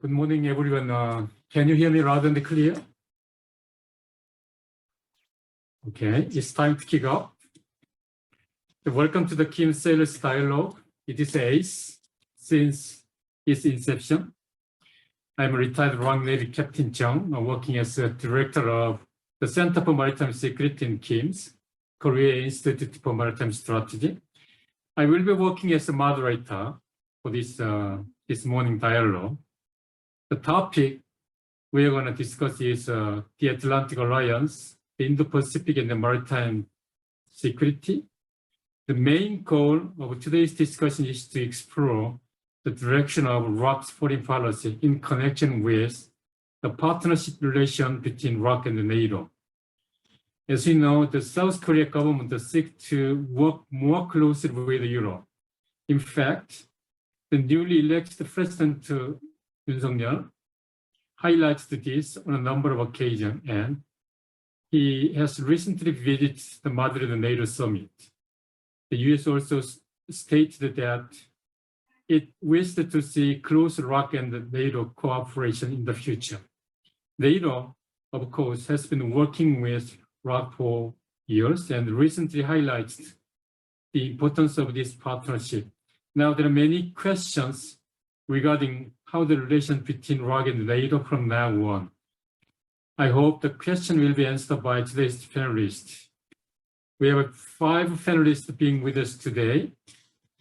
Good morning, everyone. Can you hear me loud and clear? Okay, it's time to kick off. So welcome to the Kim Sailors Dialogue. It is ACE since its inception. I'm a retired Royal Navy Captain Chung, working as a director of the Center for Maritime Security in KIMS, Korea Institute for Maritime Strategy. I will be working as a moderator for this morning dialogue. The topic we are going to discuss is the Atlantic Alliance, the Indo-Pacific and the Maritime Security. The main goal of today's discussion is to explore the direction of ROK's foreign policy in connection with the partnership relation between ROK and NATO. As you know, the South Korea government seeks to work more closely with Europe. In fact, the newly elected President Yonsei highlights this on a number of occasions, and he has recently visited the Moderator NATO summit. The US also stated that it wished to see close ROK and NATO cooperation in the future. NATO, of course, has been working with ROK for years and recently highlights the importance of this partnership. Now, there are many questions regarding how the relation between ROK and NATO from now on. I hope the question will be answered by today's panelists. We have 5 panelists being with us today.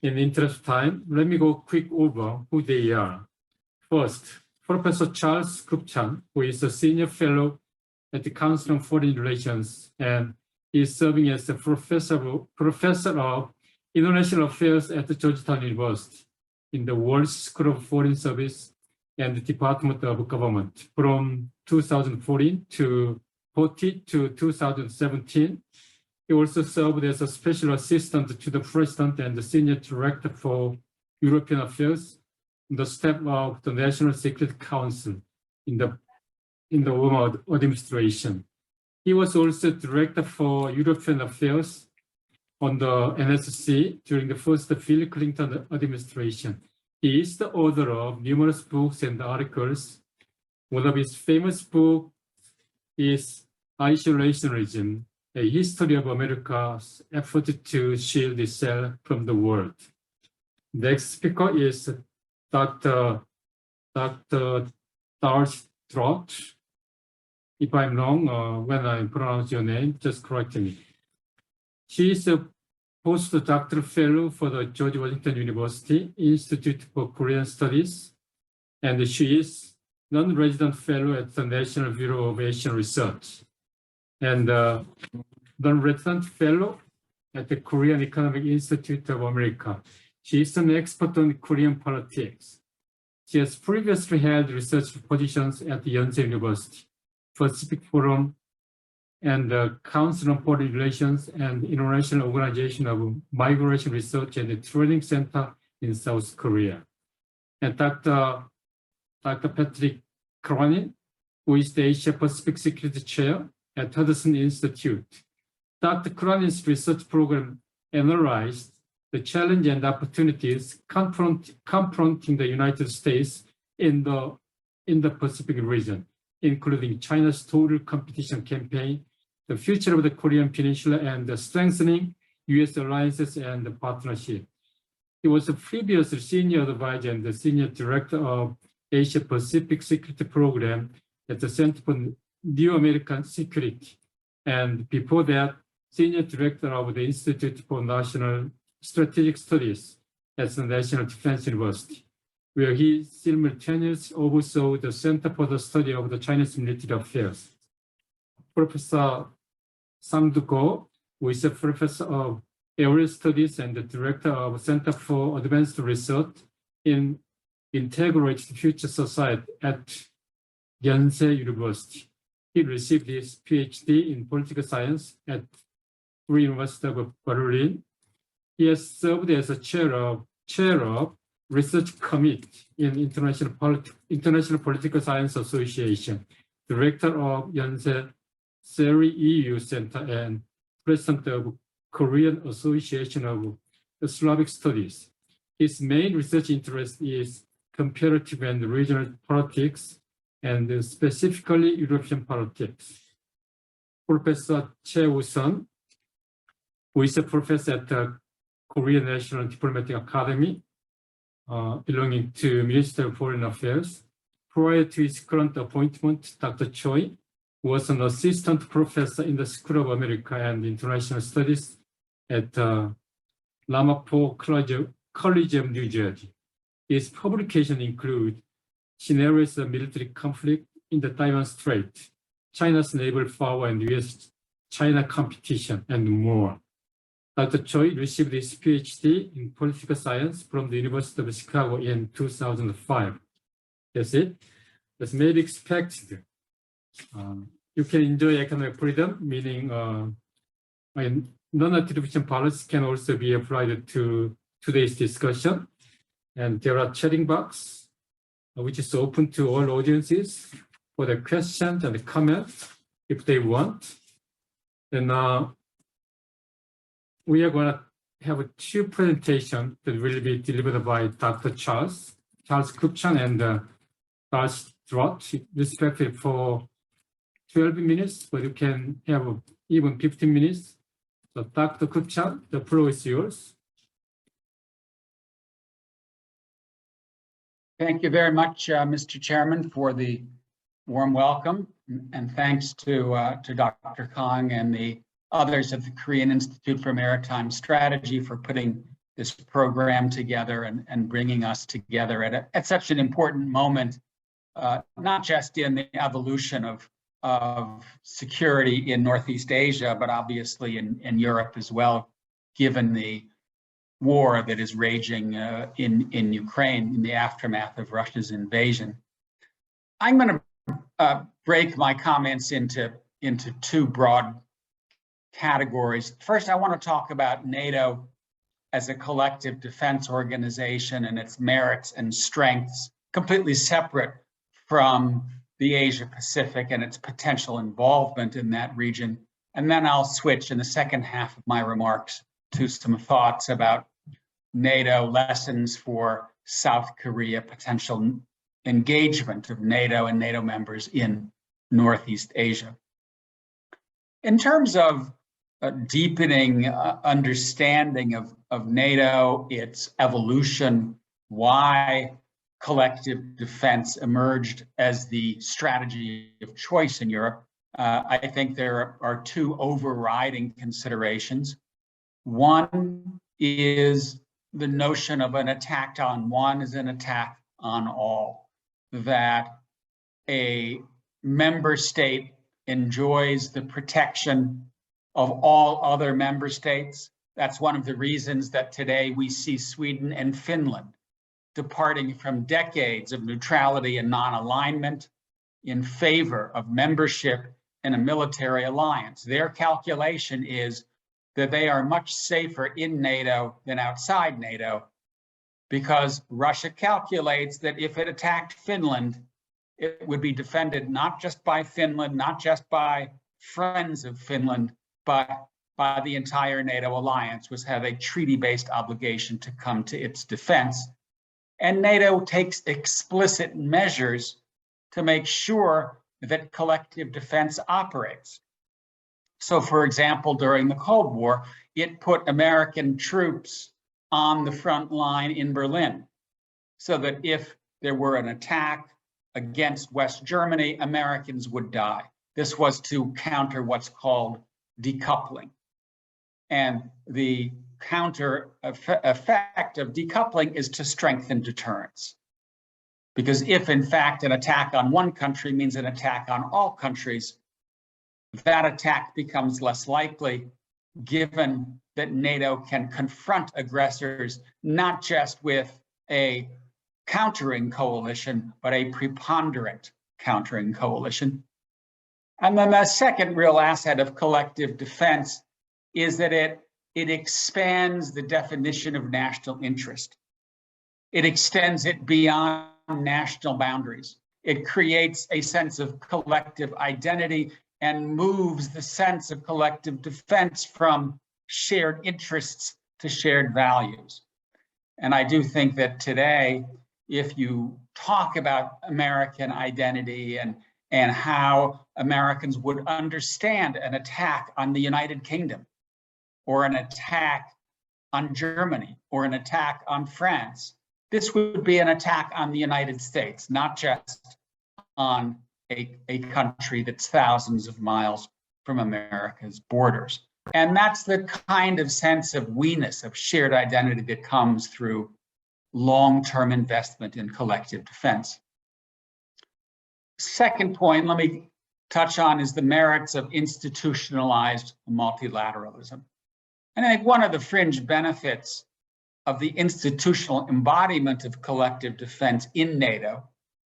In the interest of time, let me go quick over who they are. First, Professor Charles KUPCHAN, who is a senior fellow at the Council on Foreign Relations and is serving as a professor of International Affairs at the Georgetown University in the World School of Foreign Service and the Department of Government from 2014 to 2017. He also served as a special assistant to the president and the senior director for European Affairs, the staff of the National Security Council in the Obama administration. He was also director for European Affairs on the NSC during the first Bill Clinton administration. He is the author of numerous books and articles. One of his famous books is Isolationism, a history of America's effort to shield itself from the world. Next speaker is Dr. DRAUDT. If I'm wrong when I pronounce your name, just correct me. She is a postdoctoral fellow for the George Washington University Institute for Korean Studies, and she is non-resident fellow at the National Bureau of Asian Research, and non-resident fellow at the Korean Economic Institute of America. She is an expert on Korean politics. She has previously held research positions at the Yonsei University, Pacific Forum, and the Council on Foreign Relations and International Organization of Migration Research and the Training Center in South Korea. And Dr. Patrick CRONIN, who is the Asia Pacific Security Chair at Hudson Institute. Dr. CRONIN's research program analyzed the challenge and opportunities confronting the United States in the Pacific region, including China's total competition campaign, the future of the Korean Peninsula, and the strengthening U.S. alliances and the partnership. He was a previous senior advisor and the senior director of Asia Pacific Security Program at the Center for New American Security. And before that, senior director of the Institute for National Strategic Studies at the National Defense University, where he simultaneously oversaw the Center for the Study of the Chinese Military Affairs. Professor Sangtu, who is a professor of Area Studies and the director of Center for Advanced Research in Integrated Future Society at Yonsei University. He received his PhD in political science at Free University of Berlin. He has served as a chair of Research Committee in International Political Science Association, director of Yonsei Seri EU Center, and president of Korean Association of Slavic Studies. His main research interest is comparative and regional politics, and specifically European politics. Professor Wooseon, who is a professor at the Korean National Diplomatic Academy, belonging to Ministry of Foreign Affairs. Prior to his current appointment, Dr. Choi was an assistant professor in the School of America and International Studies at Ramapo College of New Jersey. His publications include Scenarios of Military Conflict in the Taiwan Strait, China's Naval Power and US-China Competition, and more. Dr. Choi received his PhD in political science from the University of Chicago in 2005. That's it. As may be expected, you can enjoy economic freedom, meaning non-attribution policy can also be applied to today's discussion. And there are chatting box, which is open to all audiences for the questions and the comments if they want. And we are going to have two presentations that will be delivered by Dr. Charles KUPCHAN and Darcie DRAUDT, respectively for 12 minutes, but you can have even 15 minutes. So Dr. KUPCHAN, the floor is yours. Thank you very much, Mr. Chairman, for the warm welcome, and thanks to Dr. Kang and the others at the Korean Institute for Maritime Strategy for putting this program together and bringing us together at such an important moment, not just in the evolution of security in Northeast Asia, but obviously in Europe as well, given the war that is raging in Ukraine in the aftermath of Russia's invasion. I'm going to break my comments into two broad categories. First, I want to talk about NATO as a collective defense organization and its merits and strengths, completely separate from the Asia-Pacific and its potential involvement in that region. And then I'll switch in the second half of my remarks to some thoughts about NATO lessons for South Korea, potential engagement of NATO and NATO members in Northeast Asia. In terms of a deepening understanding of NATO, its evolution, why collective defense emerged as the strategy of choice in Europe, I think there are two overriding considerations. One is the notion of an attack on one is an attack on all, that a member state enjoys the protection of all other member states. That's one of the reasons that today we see Sweden and Finland departing from decades of neutrality and non-alignment in favor of membership in a military alliance. Their calculation is that they are much safer in NATO than outside NATO, because Russia calculates that if it attacked Finland, it would be defended not just by Finland, not just by friends of Finland, but by the entire NATO alliance, which have a treaty-based obligation to come to its defense. And NATO takes explicit measures to make sure that collective defense operates. So, for example, during the Cold War, it put American troops on the front line in Berlin, so that if there were an attack against West Germany, Americans would die. This was to counter what's called decoupling. And the counter effect of decoupling is to strengthen deterrence. Because if, in fact, an attack on one country means an attack on all countries, that attack becomes less likely, given that NATO can confront aggressors not just with a countering coalition, but a preponderant countering coalition. And then the second real asset of collective defense is that it expands the definition of national interest. It extends it beyond national boundaries. It creates a sense of collective identity and moves the sense of collective defense from shared interests to shared values. And I do think that today, if you talk about American identity and how Americans would understand an attack on the United Kingdom, or an attack on Germany, or an attack on France. This would be an attack on the United States, not just on a country that's thousands of miles from America's borders. And that's the kind of sense of we-ness, of shared identity that comes through long-term investment in collective defense. Second point, let me touch on, is the merits of institutionalized multilateralism. And I think one of the fringe benefits of the institutional embodiment of collective defense in NATO,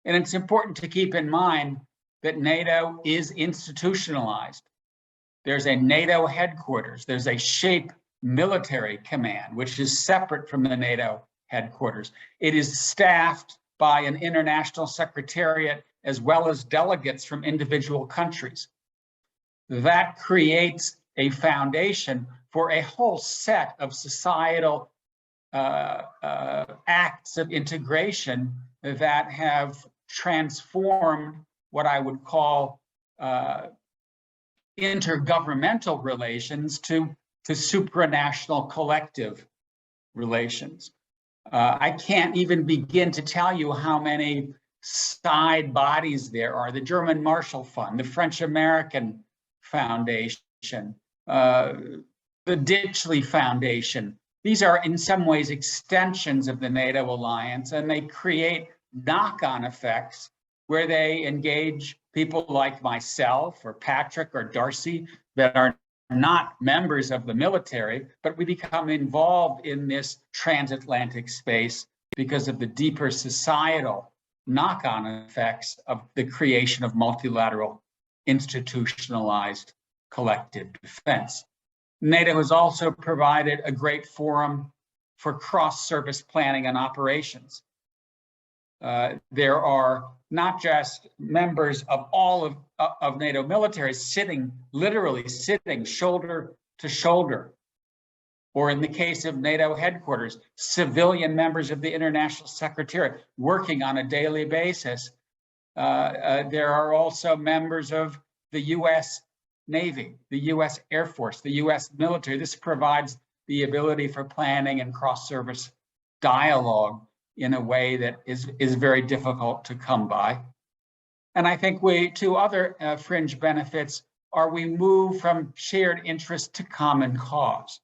and it's important to keep in mind that NATO is institutionalized. There's a NATO headquarters, there's a SHAPE military command, which is separate from the NATO headquarters. It is staffed by an international secretariat as well as delegates from individual countries. That creates a foundation for a whole set of societal acts of integration that have transformed what I would call intergovernmental relations to supranational collective relations. I can't even begin to tell you how many side bodies there are: the German Marshall Fund, the French-American Foundation, the Ditchley Foundation. These are in some ways extensions of the NATO alliance, and they create knock-on effects where they engage people like myself or Patrick or Darcie that are not members of the military, but we become involved in this transatlantic space because of the deeper societal knock-on effects of the creation of multilateral institutionalized collective defense. NATO has also provided a great forum for cross-service planning and operations. There are not just members of all of NATO militaries literally sitting shoulder to shoulder, or in the case of NATO headquarters, civilian members of the International Secretariat working on a daily basis. There are also members of the US Navy, the US Air Force, the US military. This provides the ability for planning and cross-service dialogue in a way that is very difficult to come by. And I think two other fringe benefits are we move from shared interest to common cause,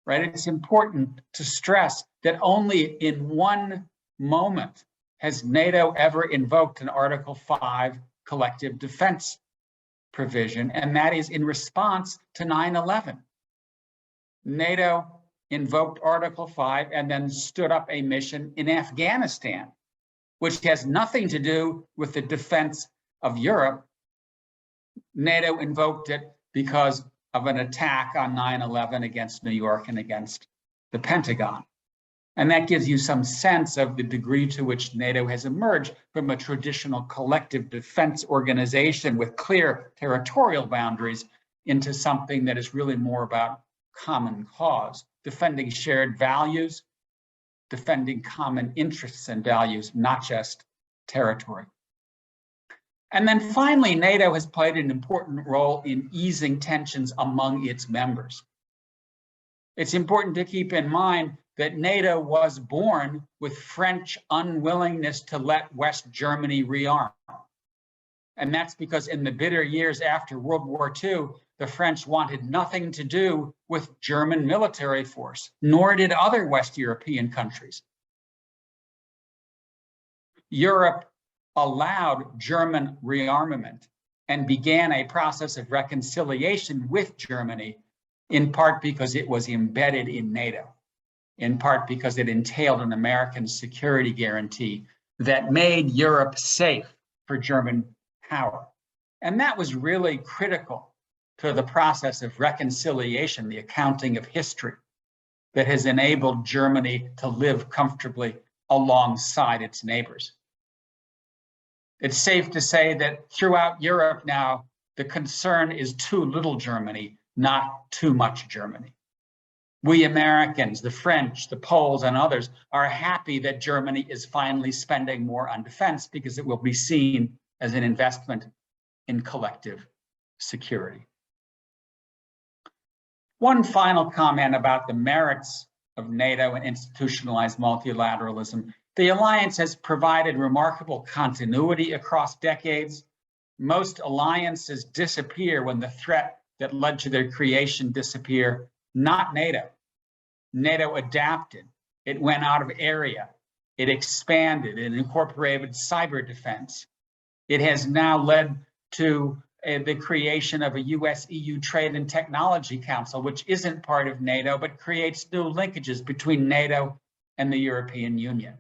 right? It's important to stress that only in one moment has NATO ever invoked an Article 5 collective defense provision, and that is in response to 9/11. NATO invoked Article 5 and then stood up a mission in Afghanistan, which has nothing to do with the defense of Europe. NATO invoked it because of an attack on 9/11 against New York and against the Pentagon. And that gives you some sense of the degree to which NATO has emerged from a traditional collective defense organization with clear territorial boundaries into something that is really more about common cause, defending shared values, defending common interests and values, not just territory. And then finally, NATO has played an important role in easing tensions among its members. It's important to keep in mind that NATO was born with French unwillingness to let West Germany rearm. And that's because in the bitter years after World War II, the French wanted nothing to do with German military force, nor did other West European countries. Europe allowed German rearmament and began a process of reconciliation with Germany, in part because it was embedded in NATO, in part because it entailed an American security guarantee that made Europe safe for German power. And that was really critical to the process of reconciliation, the accounting of history that has enabled Germany to live comfortably alongside its neighbors. It's safe to say that throughout Europe now, the concern is too little Germany, not too much Germany. We Americans, the French, the Poles, and others are happy that Germany is finally spending more on defense because it will be seen as an investment in collective security. One final comment about the merits of NATO and institutionalized multilateralism. The alliance has provided remarkable continuity across decades. Most alliances disappear when the threat that led to their creation disappear, not NATO. NATO adapted, it went out of area, it expanded, it incorporated cyber defense. It has now led to the creation of a US-EU Trade and Technology Council, which isn't part of NATO, but creates new linkages between NATO and the European Union.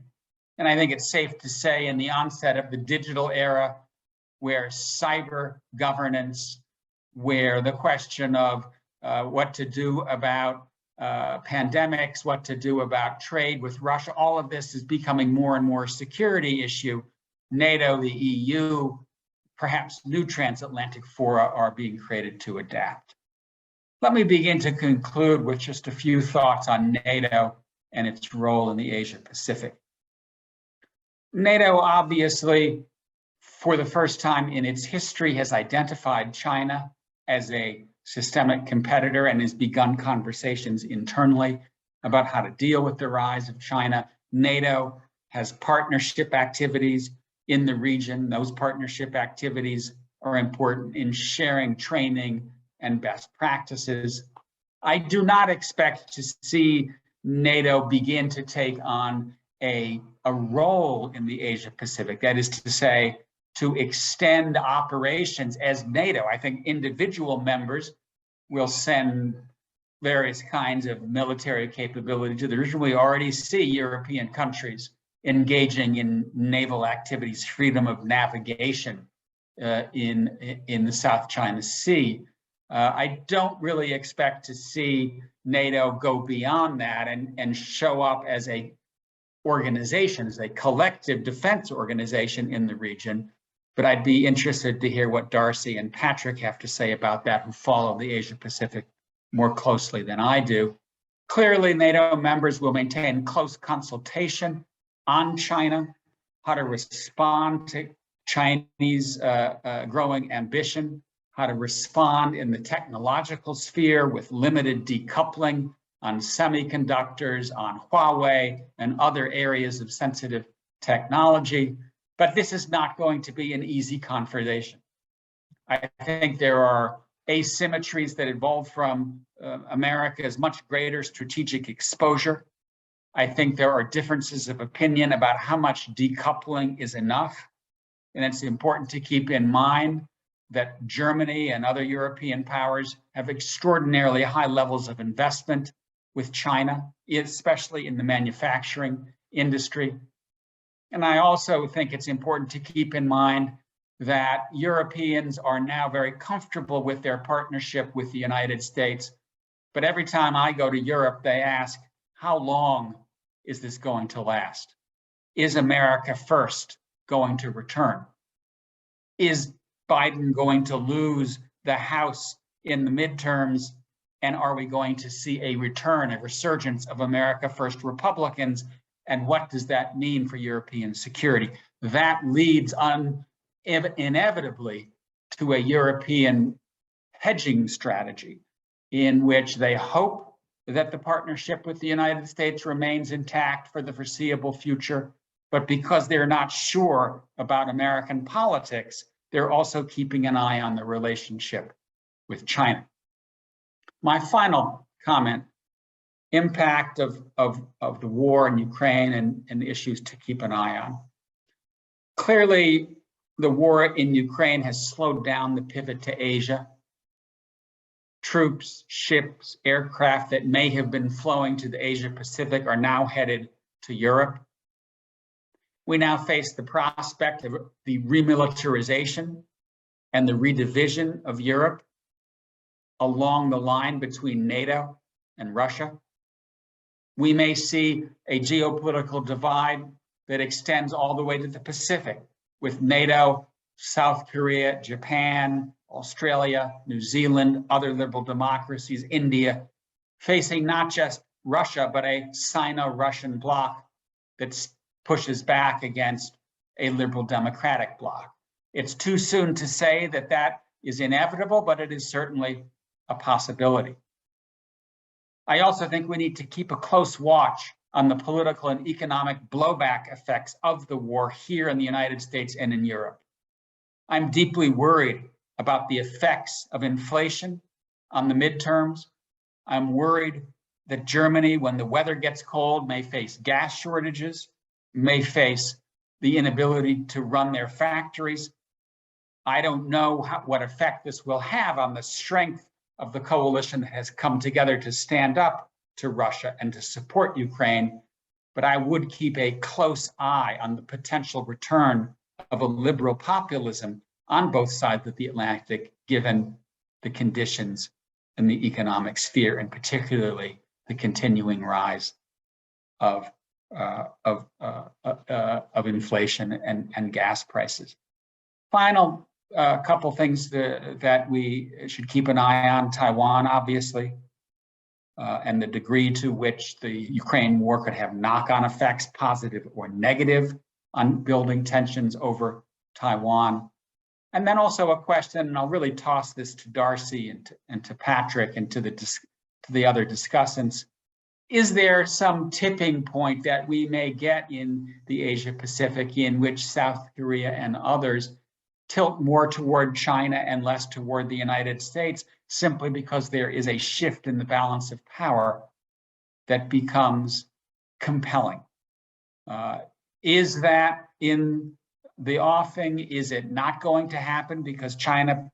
And I think it's safe to say in the onset of the digital era, where cyber governance, where the question of what to do about pandemics, what to do about trade with Russia, all of this is becoming more and more a security issue. NATO, the EU, perhaps new transatlantic fora are being created to adapt. Let me begin to conclude with just a few thoughts on NATO and its role in the Asia-Pacific. NATO, obviously, for the first time in its history, has identified China as a systemic competitor and has begun conversations internally about how to deal with the rise of China. NATO has partnership activities in the region. Those partnership activities are important in sharing training and best practices. I do not expect to see NATO begin to take on a role in the Asia-Pacific. That is to say, to extend operations as NATO. I think individual members will send various kinds of military capability to the region. We already see European countries engaging in naval activities, freedom of navigation in the South China Sea. I don't really expect to see NATO go beyond that and show up as a organization, as a collective defense organization in the region. But I'd be interested to hear what Darcie and Patrick have to say about that, who follow the Asia-Pacific more closely than I do. Clearly, NATO members will maintain close consultation on China, how to respond to Chinese growing ambition, how to respond in the technological sphere with limited decoupling on semiconductors, on Huawei, and other areas of sensitive technology. But this is not going to be an easy conversation. I think there are asymmetries that evolve from America's much greater strategic exposure. I think there are differences of opinion about how much decoupling is enough. And it's important to keep in mind that Germany and other European powers have extraordinarily high levels of investment with China, especially in the manufacturing industry. And I also think it's important to keep in mind that Europeans are now very comfortable with their partnership with the United States. But every time I go to Europe, they ask, how long is this going to last? Is America first going to return? Is Biden going to lose the House in the midterms? And are we going to see a return, a resurgence of America First Republicans? And what does that mean for European security? That leads inevitably to a European hedging strategy in which they hope that the partnership with the United States remains intact for the foreseeable future. But because they're not sure about American politics, they're also keeping an eye on the relationship with China. My final comment, impact of the war in Ukraine and the issues to keep an eye on. Clearly, the war in Ukraine has slowed down the pivot to Asia. Troops, ships, aircraft that may have been flowing to the Asia Pacific are now headed to Europe. We now face the prospect of the remilitarization and the redivision of Europe along the line between NATO and Russia. We may see a geopolitical divide that extends all the way to the Pacific, with NATO, South Korea, Japan, Australia, New Zealand, other liberal democracies, India, facing not just Russia, but a Sino-Russian bloc that pushes back against a liberal democratic bloc. It's too soon to say that that is inevitable, but it is certainly a possibility. I also think we need to keep a close watch on the political and economic blowback effects of the war here in the United States and in Europe. I'm deeply worried about the effects of inflation on the midterms. I'm worried that Germany, when the weather gets cold, may face gas shortages, may face the inability to run their factories. I don't know what effect this will have on the strength of the coalition that has come together to stand up to Russia and to support Ukraine, but I would keep a close eye on the potential return of a liberal populism on both sides of the Atlantic, given the conditions in the economic sphere, and particularly the continuing rise of inflation and gas prices. Final couple things that we should keep an eye on: Taiwan, obviously, and the degree to which the Ukraine war could have knock-on effects, positive or negative, on building tensions over Taiwan. And then also a question, and I'll really toss this to Darcie and to Patrick and to the other discussants. Is there some tipping point that we may get in the Asia-Pacific in which South Korea and others tilt more toward China and less toward the United States, simply because there is a shift in the balance of power that becomes compelling? Is that in the offing? Is it not going to happen because China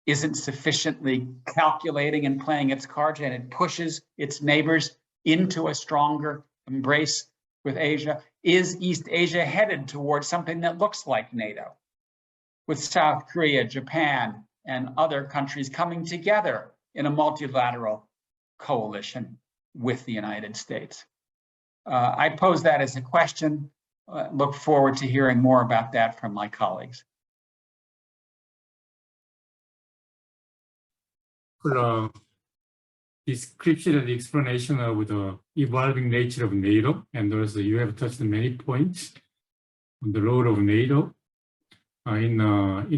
isn't sufficiently calculating and playing its cards, and it pushes its neighbors into a stronger embrace with Asia? Is East Asia headed towards something that looks like NATO, with South Korea, Japan, and other countries coming together in a multilateral coalition with the United States? I pose that as a question. Look forward to hearing more about that from my colleagues. For description and explanation of the evolving nature of NATO, and also you have touched many points on the role of NATO in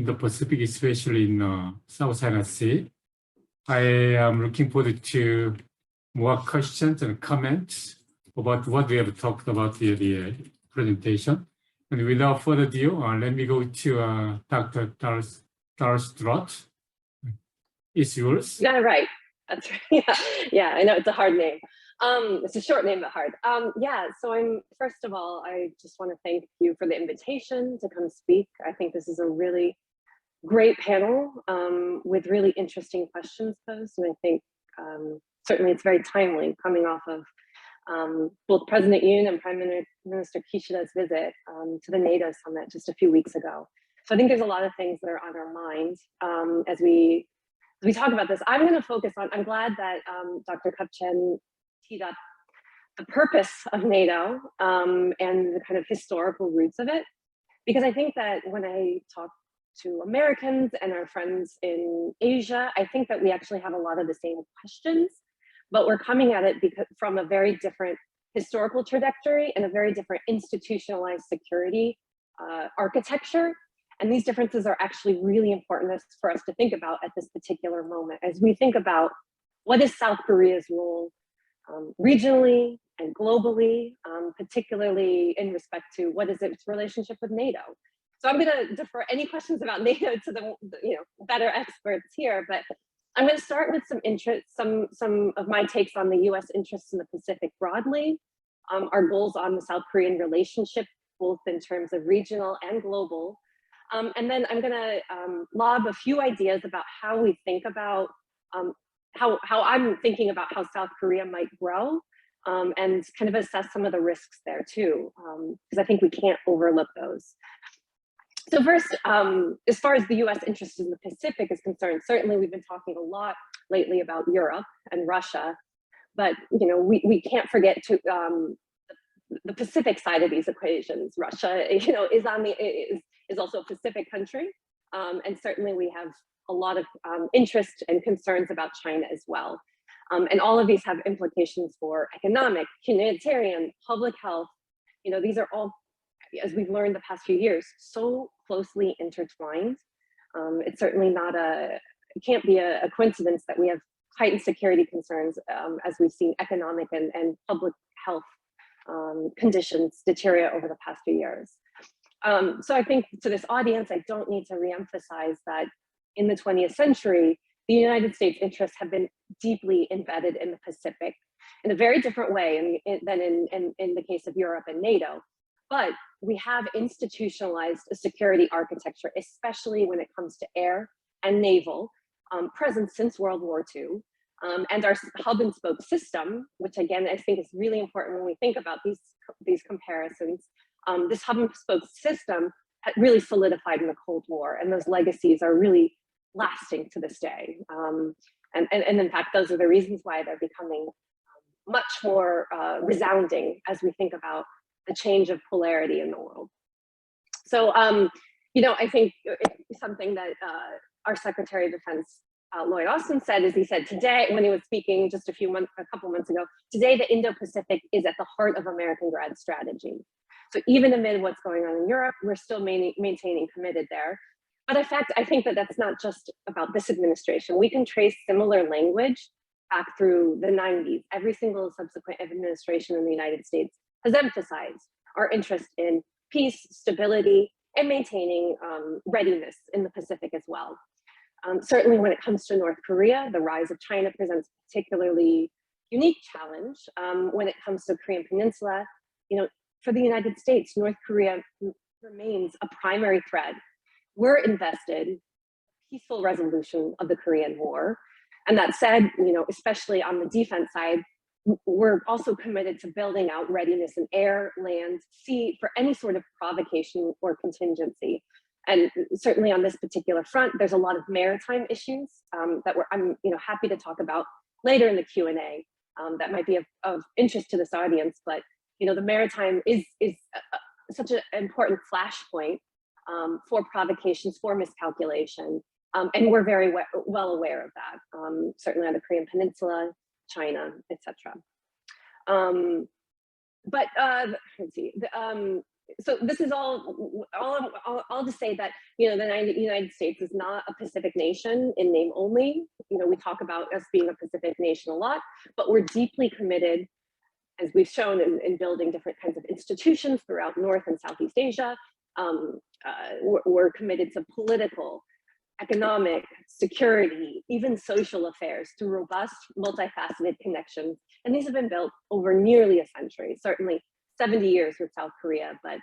the Pacific, especially in South China Sea. I am looking forward to more questions and comments about what we have talked about in the presentation. And without further ado, let me go to Dr. DRAUDT. It's yours. Yeah, right. That's right. Yeah, I know it's a hard name. It's a short name, but hard. Yeah, so first of all, I just want to thank you for the invitation to come speak. I think this is a really great panel with really interesting questions posed. And I think certainly it's very timely, coming off of both President Yoon and Prime Minister Kishida's visit to the NATO summit just a few weeks ago. So I think there's a lot of things that are on our mind as we talk about this. I'm going to focus on, I'm glad that Dr. KUPCHAN teed up the purpose of NATO and the kind of historical roots of it, because I think that when I talk to Americans and our friends in Asia, I think that we actually have a lot of the same questions, but we're coming at it from a very different historical trajectory and a very different institutionalized security architecture. And these differences are actually really important for us to think about at this particular moment, as we think about what is South Korea's role regionally and globally, particularly in respect to what is its relationship with NATO. So I'm going to defer any questions about NATO to the better experts here, but I'm going to start with some of my takes on the U.S. interests in the Pacific broadly, our goals on the South Korean relationship, both in terms of regional and global. And then I'm going to lob a few ideas about how we think about, how I'm thinking about how South Korea might grow, and kind of assess some of the risks there too, because I think we can't overlook those. So first, as far as the US interest in the Pacific is concerned, certainly we've been talking a lot lately about Europe and Russia, but we can't forget to the Pacific side of these equations. Russia, is also a Pacific country, and certainly we have a lot of interest and concerns about China as well. And all of these have implications for economic, humanitarian, public health. You know, these are all, as we've learned the past few years, so closely intertwined. It's certainly not it can't be a coincidence that we have heightened security concerns as we've seen economic and public health conditions deteriorate over the past few years. So I think to this audience, I don't need to reemphasize that in the 20th century, the United States interests have been deeply embedded in the Pacific in a very different way than in the case of Europe and NATO. But we have institutionalized a security architecture, especially when it comes to air and naval, present since World War II. And our hub and spoke system, which again, I think is really important when we think about these comparisons. This hub and spoke system had really solidified in the Cold War, and those legacies are really lasting to this day. And in fact, those are the reasons why they're becoming much more resounding as we think about the change of polarity in the world. So, you know, I think something that our Secretary of Defense, Lloyd Austin said, is he said today, when he was speaking just a couple months ago, today the Indo-Pacific is at the heart of American grad strategy. So even amid what's going on in Europe, we're still maintaining committed there. But in fact, I think that that's not just about this administration. We can trace similar language back through the 90s. Every single subsequent administration in the United States has emphasized our interest in peace, stability, and maintaining readiness in the Pacific as well. Certainly when it comes to North Korea, the rise of China presents a particularly unique challenge. When it comes to the Korean Peninsula, you know, for the United States, North Korea remains a primary threat. We're invested in peaceful resolution of the Korean War. And that said, you know, especially on the defense side, we're also committed to building out readiness in air, land, sea for any sort of provocation or contingency. And certainly on this particular front, there's a lot of maritime issues that I'm happy to talk about later in the Q&A that might be of interest to this audience. But you know, the maritime is such an important flashpoint for provocations, for miscalculation, and we're very well aware of that. Certainly on the Korean Peninsula, China, etc. But let's see. So this is all to say that, you know, the United States is not a Pacific nation in name only. You know, we talk about us being a Pacific nation a lot, but we're deeply committed, as we've shown in building different kinds of institutions throughout North and Southeast Asia. We're committed to political, economic, security, even social affairs through robust, multifaceted connections. And these have been built over nearly a century, certainly 70 years with South Korea, but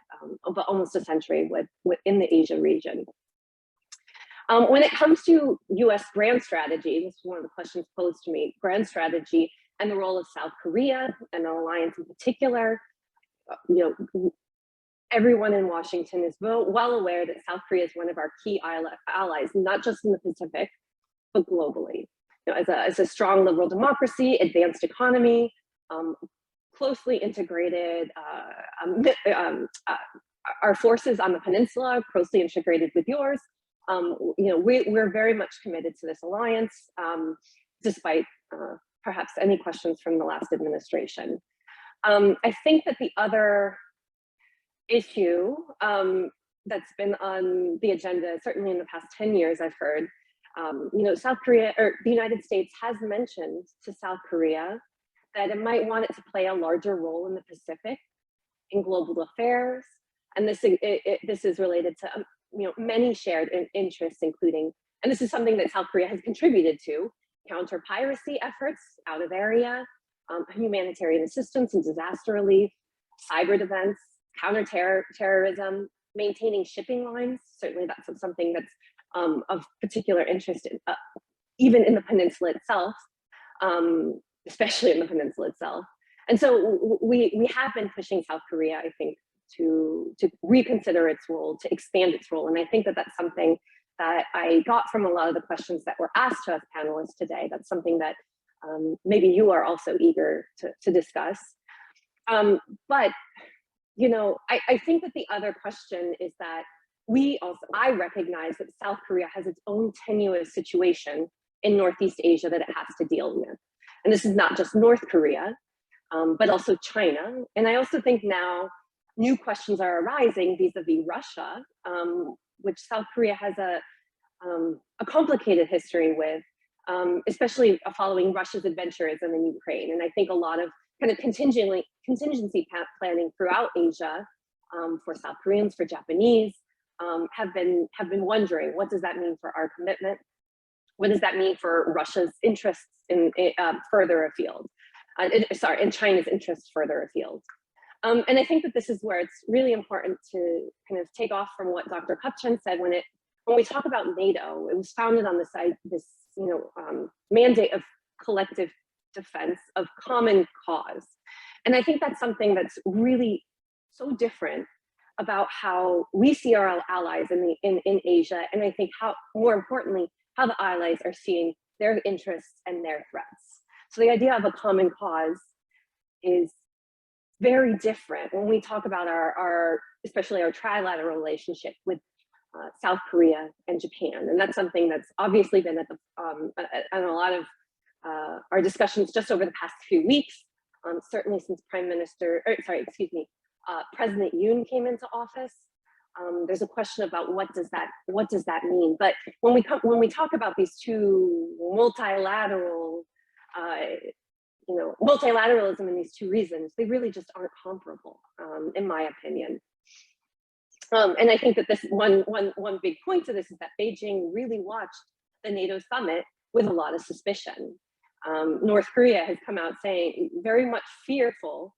almost a century within the Asia region. When it comes to US grand strategy, this is one of the questions posed to me, grand strategy and the role of South Korea and the alliance in particular, you know, everyone in Washington is well aware that South Korea is one of our key allies, not just in the Pacific, but globally. You know, as a strong liberal democracy, advanced economy, closely integrated, our forces on the peninsula are closely integrated with yours. You know, we're very much committed to this alliance, despite perhaps any questions from the last administration. I think that the other issue that's been on the agenda, certainly in the past 10 years, I've heard, you know, South Korea, or the United States has mentioned to South Korea that it might want it to play a larger role in the Pacific, in global affairs. And this is related to, you know, many shared interests, including, and this is something that South Korea has contributed to, counter piracy efforts out of area, humanitarian assistance and disaster relief, cyber defense, counter-terrorism, maintaining shipping lines. Certainly that's something that's of particular interest, even in the peninsula itself, especially in the peninsula itself. And so we have been pushing South Korea, I think, to reconsider its role, to expand its role. And I think that that's something that I got from a lot of the questions that were asked to us panelists today. That's something that maybe you are also eager to discuss. But, you know, I think that the other question is that I recognize that South Korea has its own tenuous situation in Northeast Asia that it has to deal with. And this is not just North Korea, but also China. And I also think now new questions are arising vis-a-vis Russia, which South Korea has a complicated history with, especially following Russia's adventurism in Ukraine. And I think a lot of kind of contingency planning throughout Asia for South Koreans, for Japanese, have been wondering, what does that mean for our commitment? What does that mean for Russia's interests in further afield? And China's interests further afield. And I think that this is where it's really important to kind of take off from what Dr. KUPCHAN said when we talk about NATO. It was founded on this mandate of collective defense, of common cause. And I think that's something that's really so different about how we see our allies in Asia, and I think how, more importantly, how the allies are seeing their interests and their threats. So the idea of a common cause is very different when we talk about especially our trilateral relationship with South Korea and Japan. And that's something that's obviously been at a lot of our discussions just over the past few weeks, certainly since President Yoon came into office. There's a question about what does that mean? But when we talk about these two multilateralism in these two reasons, they really just aren't comparable, in my opinion. And I think that this one big point to this is that Beijing really watched the NATO summit with a lot of suspicion. North Korea has come out saying very much fearful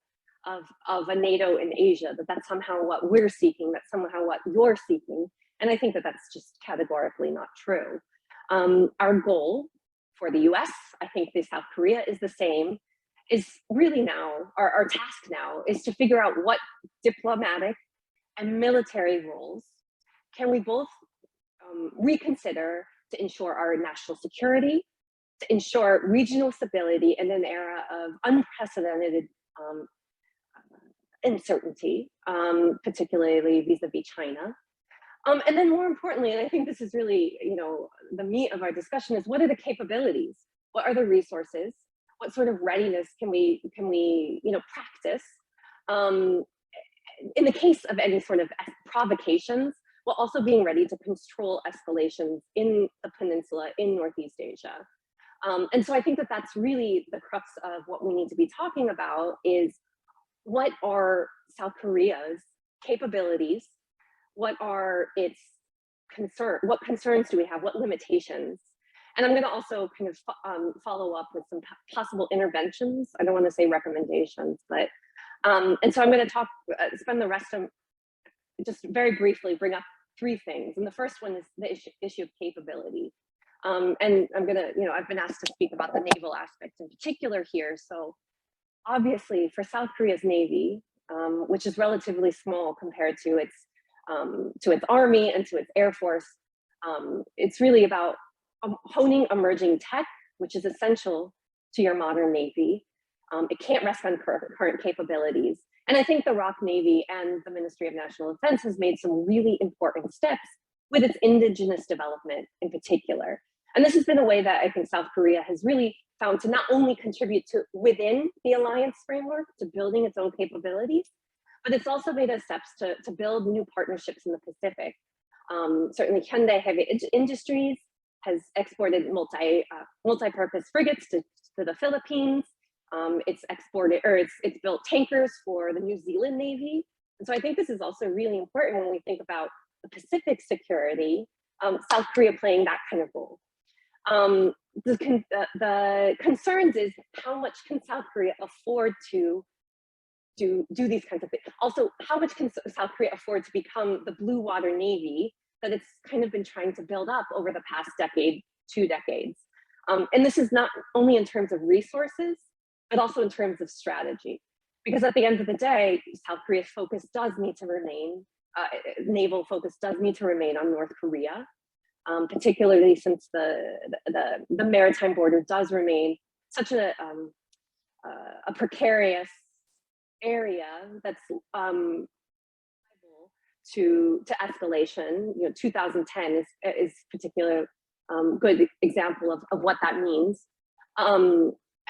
of a NATO in Asia, that's somehow what we're seeking, that's somehow what you're seeking. And I think that that's just categorically not true. Our goal for the US, I think the South Korea is the same, is really now, our task now is to figure out what diplomatic and military roles can we both reconsider to ensure our national security, to ensure regional stability in an era of unprecedented uncertainty, particularly vis-a-vis China. And then more importantly, and I think this is really, the meat of our discussion, is what are the capabilities? What are the resources? What sort of readiness can we practice in the case of any sort of provocations, while also being ready to control escalations in the peninsula, in Northeast Asia. And so I think that that's really the crux of what we need to be talking about, is what are South Korea's capabilities? What are its concerns? What concerns do we have? What limitations? And I'm going to also kind of follow up with some possible interventions. I don't want to say recommendations, but and so I'm going to spend the rest of, just very briefly, bring up three things. And the first one is the issue of capability. And I'm going to, I've been asked to speak about the naval aspect in particular here. So obviously for South Korea's Navy, which is relatively small compared to its army and to its air force, it's really about honing emerging tech, which is essential to your modern Navy. It can't rest on current capabilities. And I think the ROK Navy and the Ministry of National Defense has made some really important steps with its indigenous development in particular. And this has been a way that I think South Korea has really found to not only contribute to within the alliance framework to building its own capabilities, but it's also made steps to build new partnerships in the Pacific. Certainly Hyundai Heavy Industries has exported multi-purpose frigates to the Philippines. It's built tankers for the New Zealand Navy. And so I think this is also really important when we think about the Pacific security, South Korea playing that kind of role. The concerns is how much can South Korea afford to do these kinds of things? Also, how much can South Korea afford to become the blue water Navy that it's kind of been trying to build up over the past decade, 2 decades? And this is not only in terms of resources, but also in terms of strategy. Because at the end of the day, South Korea's focus does need to remain, naval focus does need to remain on North Korea, particularly since the maritime border does remain such a precarious area that's liable to escalation. 2010 is particular good example of what that means.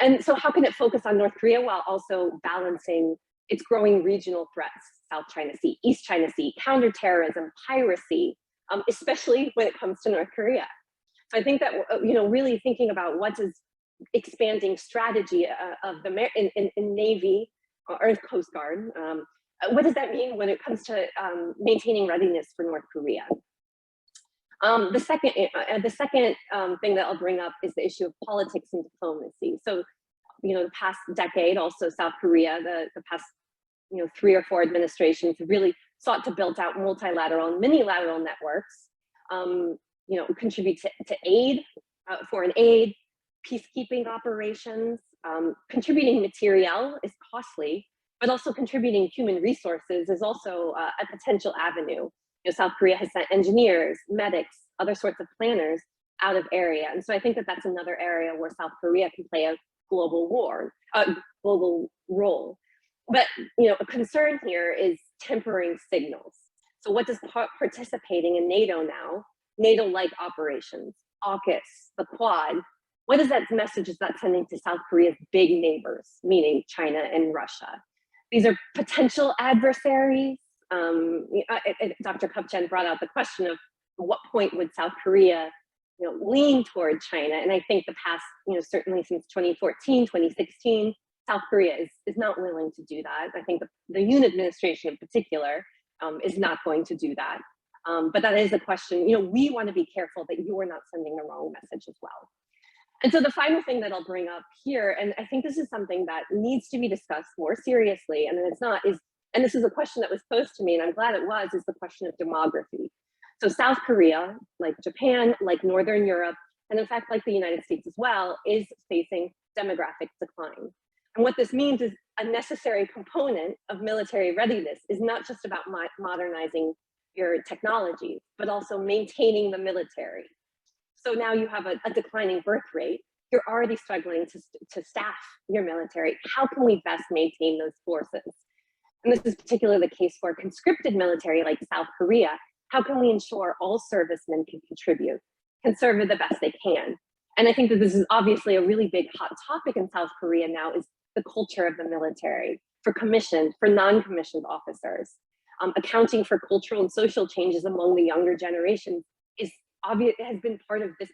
And so how can it focus on North Korea while also balancing its growing regional threats, South China Sea, East China Sea, counterterrorism, piracy, especially when it comes to North Korea. So I think that, really thinking about what does expanding strategy of the in Navy or Coast Guard, what does that mean when it comes to maintaining readiness for North Korea? The second thing that I'll bring up is the issue of politics and diplomacy. So, the past decade, also South Korea, the past 3 or 4 administrations have really sought to build out multilateral and minilateral networks, contribute to aid, foreign aid, peacekeeping operations. Contributing materiel is costly, but also contributing human resources is also a potential avenue. South Korea has sent engineers, medics, other sorts of planners out of area. And so I think that that's another area where South Korea can play a global role. But, a concern here is tempering signals. So what does participating in NATO now, NATO-like operations, AUKUS, the Quad, what is that message is that sending to South Korea's big neighbors, meaning China and Russia? These are potential adversaries. Dr. KUPCHAN brought out the question of at what point would South Korea lean toward China? And I think the past, certainly since 2014, 2016, South Korea is not willing to do that. I think the Yoon administration in particular is not going to do that. But that is a question, we want to be careful that you are not sending the wrong message as well. And so the final thing that I'll bring up here, and I think this is something that needs to be discussed more seriously, and it's not, and this is a question that was posed to me, and I'm glad it was, is the question of demography. So South Korea, like Japan, like Northern Europe, and in fact, like the United States as well, is facing demographic decline. And what this means is a necessary component of military readiness is not just about modernizing your technology, but also maintaining the military. So now you have a declining birth rate. You're already struggling to staff your military. How can we best maintain those forces? And this is particularly the case for conscripted military like South Korea. How can we ensure all servicemen can contribute, can serve the best they can? And I think that this is obviously a really big hot topic in South Korea now, is the culture of the military for commissioned, for non-commissioned officers. Accounting for cultural and social changes among the younger generation is obvious, has been part of this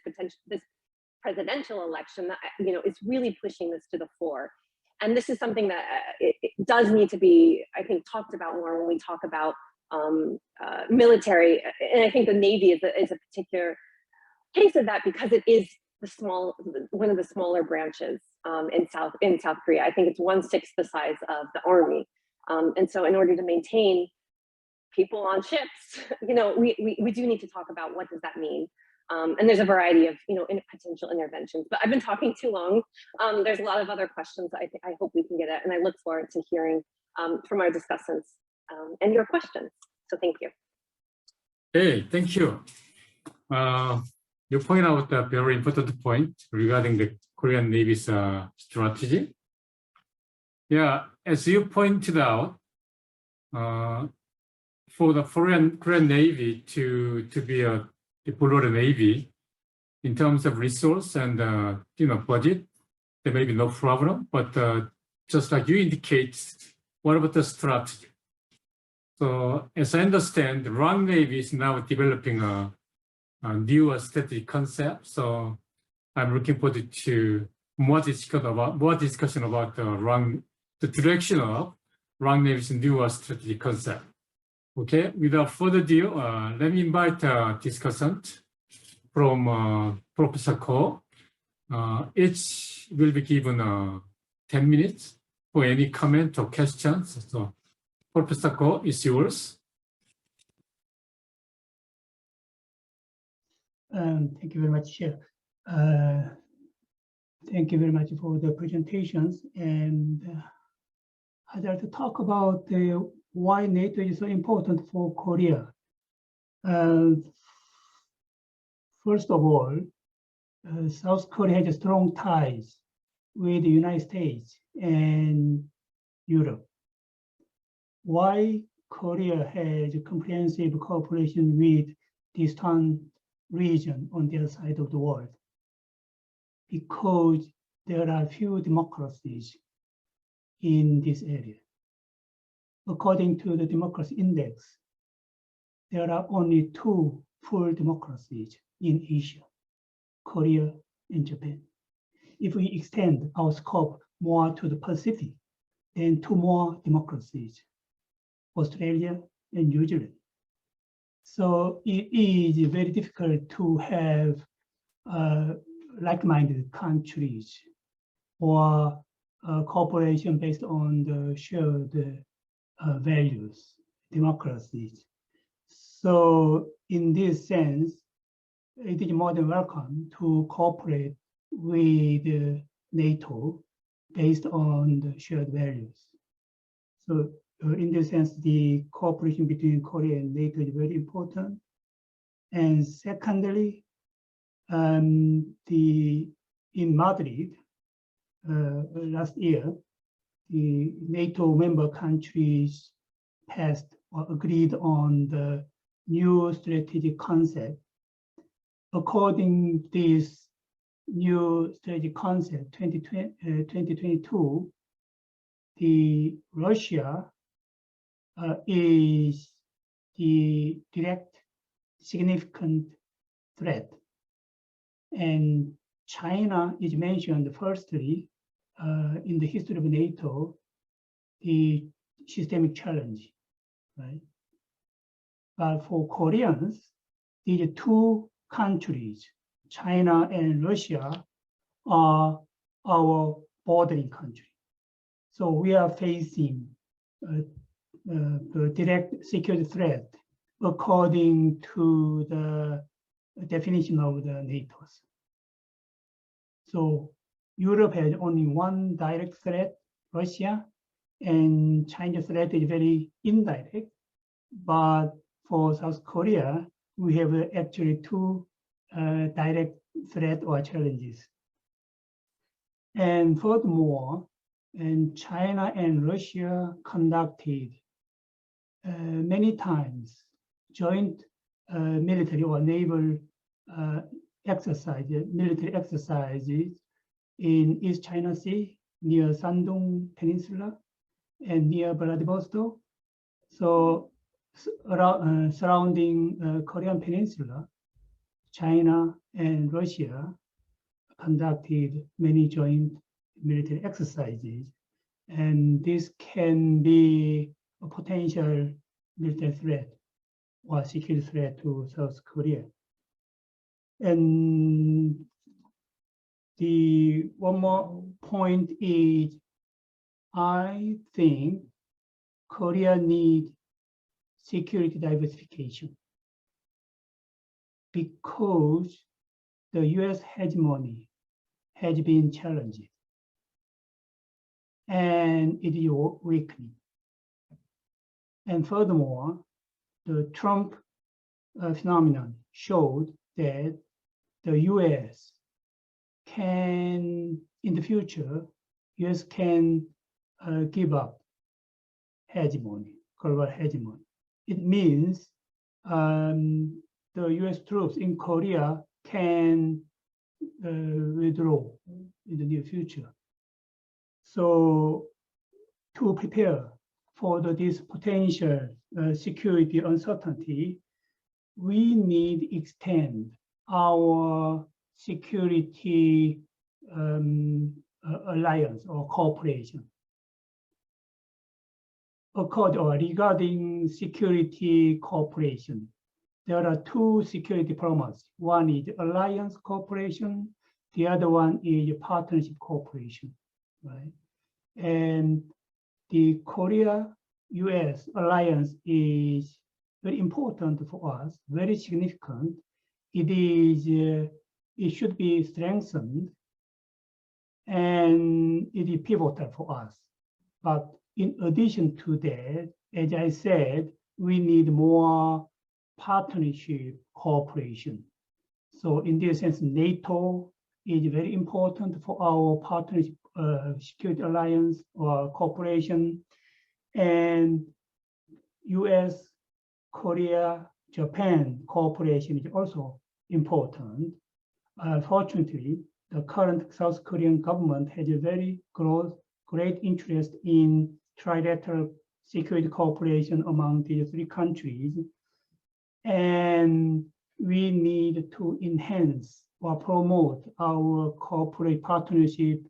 presidential election that is really pushing this to the fore. And this is something that it does need to be, I think, talked about more when we talk about military. And I think the Navy is a particular case of that, because it is one of the smaller branches in South Korea. I think it's 1/6 the size of the Army. And so in order to maintain people on ships, we do need to talk about what does that mean. And there's a variety of potential interventions. But I've been talking too long. There's a lot of other questions I hope we can get at, and I look forward to hearing from our discussants and your questions. So thank you. Hey, thank you. You point out a very important point regarding the Korean Navy's strategy. Yeah, as you pointed out, for the Korean Navy to be a broader Navy in terms of resource and budget, there may be no problem. But just like you indicate, what about the strategy? So as I understand, the ROK Navy is now developing a new strategic concept. So I'm looking forward to more discussion about the direction of ROK Navy's new strategic concept. Okay, without further ado, let me invite a discussant from Professor Ko. Each will be given 10 minutes for any comment or questions. So, Professor Ko, is yours. Thank you very much, Chair. Thank you very much for the presentations. And I'd like to talk about why NATO is so important for Korea. First of all, South Korea has strong ties with the United States and Europe. Why Korea has comprehensive cooperation with distant region on the other side of the world? Because there are few democracies in this area. According to the democracy index, there are only 2 full democracies in Asia, Korea and Japan. If we extend our scope more to the Pacific, then 2 more democracies, Australia and New Zealand. So it is very difficult to have like-minded countries or cooperation based on the shared values, democracies. So in this sense, it is more than welcome to cooperate with NATO based on the shared values. So in this sense, the cooperation between Korea and NATO is very important. And secondly, in Madrid last year, the NATO member countries passed or agreed on the new strategic concept. According to this new strategic concept, 2022, the Russia is the direct significant threat. And China is mentioned firstly in the history of NATO, the systemic challenge, right? But for Koreans, these 2 countries, China and Russia, are our bordering country. So we are facing the direct security threat according to the definition of the NATO. So Europe has only 1 direct threat, Russia, and China's threat is very indirect. But for South Korea, we have actually 2 direct threat or challenges. And furthermore, and China and Russia conducted many times joint military or naval military exercises in East China Sea, near Shandong Peninsula, and near Vladivostok. So around, surrounding Korean Peninsula, China and Russia conducted many joint military exercises, and this can be a potential military threat or security threat to South Korea. And the one more point is, I think Korea needs security diversification because the US hegemony has been challenged and it is weakening. And furthermore, the Trump phenomenon showed that the US can, in the future, US can give up hegemony, global hegemony. It means the US troops in Korea can withdraw in the near future. So to prepare for this potential security uncertainty, we need to extend our security alliance or cooperation. Regarding security cooperation, there are 2 security diplomacy. One is alliance cooperation, the other one is partnership cooperation, right? And the Korea-US alliance is very important for us, very significant. It should be strengthened, and it is pivotal for us. But in addition to that, as I said, we need more partnership cooperation. So in this sense, NATO is very important for our partnership security alliance or cooperation, and US, Korea, Japan cooperation is also important. Fortunately, the current South Korean government has a very great interest in trilateral security cooperation among these three countries. And we need to enhance or promote our corporate partnership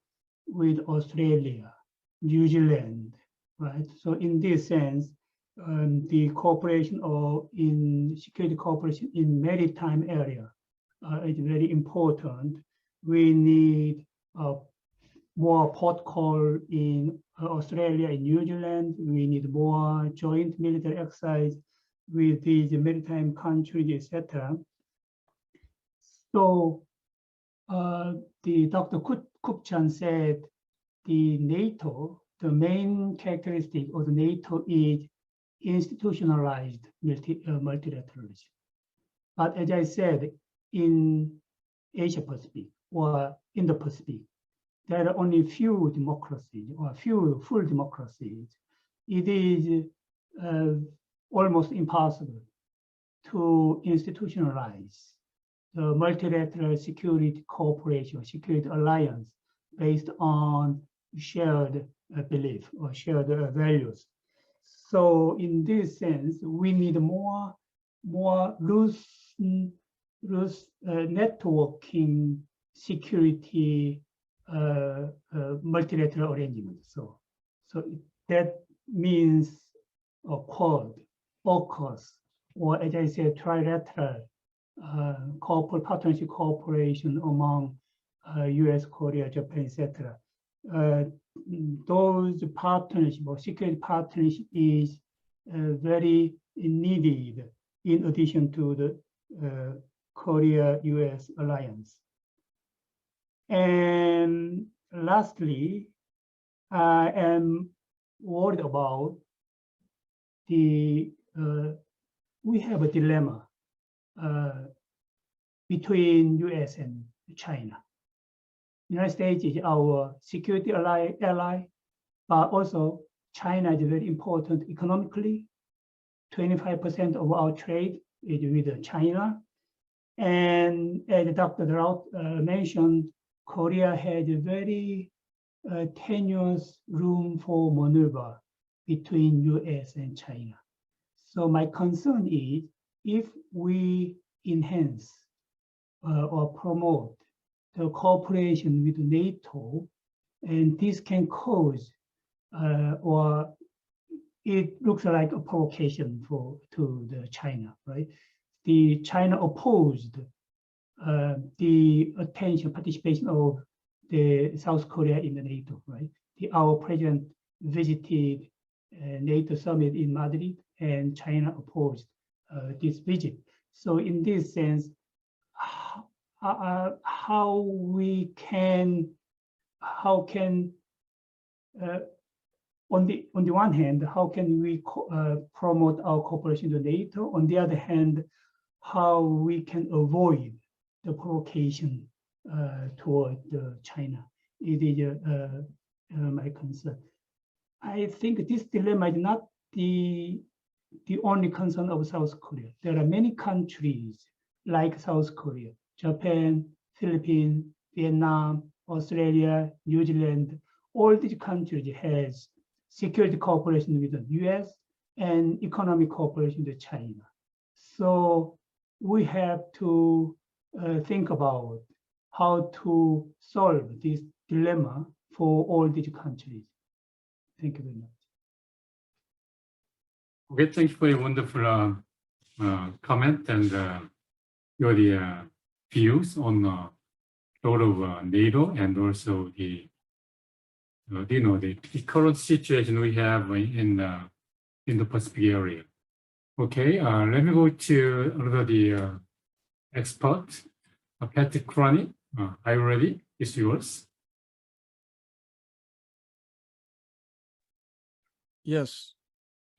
with Australia, New Zealand, right? So in this sense, the cooperation or in security cooperation in maritime area is very important. We need more port call in Australia and New Zealand. We need more joint military exercise with these maritime countries, etc. So the Dr. KUPCHAN said the NATO, the main characteristic of the NATO is institutionalized multilateralism. But as I said, in Asia Pacific or Indo-Pacific, there are only few democracies or few full democracies. It is almost impossible to institutionalize the multilateral security cooperation, security alliance based on shared belief or shared values. So in this sense, we need more loose networking security multilateral arrangements. So that means a Quad, AUKUS, or as I said, trilateral corporate partnership cooperation among US, Korea, Japan, etc. Those partnership or security partnership is very needed in addition to the Korea-US alliance. And lastly, I am worried about we have a dilemma between US and China. United States is our security ally, but also China is very important economically. 25% of our trade is with China. And as Dr. DRAUDT mentioned, Korea has a very tenuous room for maneuver between US and China. So my concern is if we enhance or promote the cooperation with NATO, and this can cause or it looks like a provocation to the China, right? The China opposed the participation of the South Korea in the NATO, right? Our president visited NATO summit in Madrid, and China opposed this visit. So in this sense, how can on the one hand, how can we promote our cooperation with NATO? On the other hand, how we can avoid the provocation toward China? It is my concern. I think this dilemma is not the only concern of South Korea. There are many countries like South Korea, Japan, Philippines, Vietnam, Australia, New Zealand. All these countries has security cooperation with the US and economic cooperation with China. So we have to think about how to solve this dilemma for all these countries. Thank you very much. Okay, thank you for your wonderful comment and your views on the role of NATO and also the current situation we have in the Pacific area. Okay, let me go to another expert, Patrick CRONIN. Are you ready? It's yours. Yes,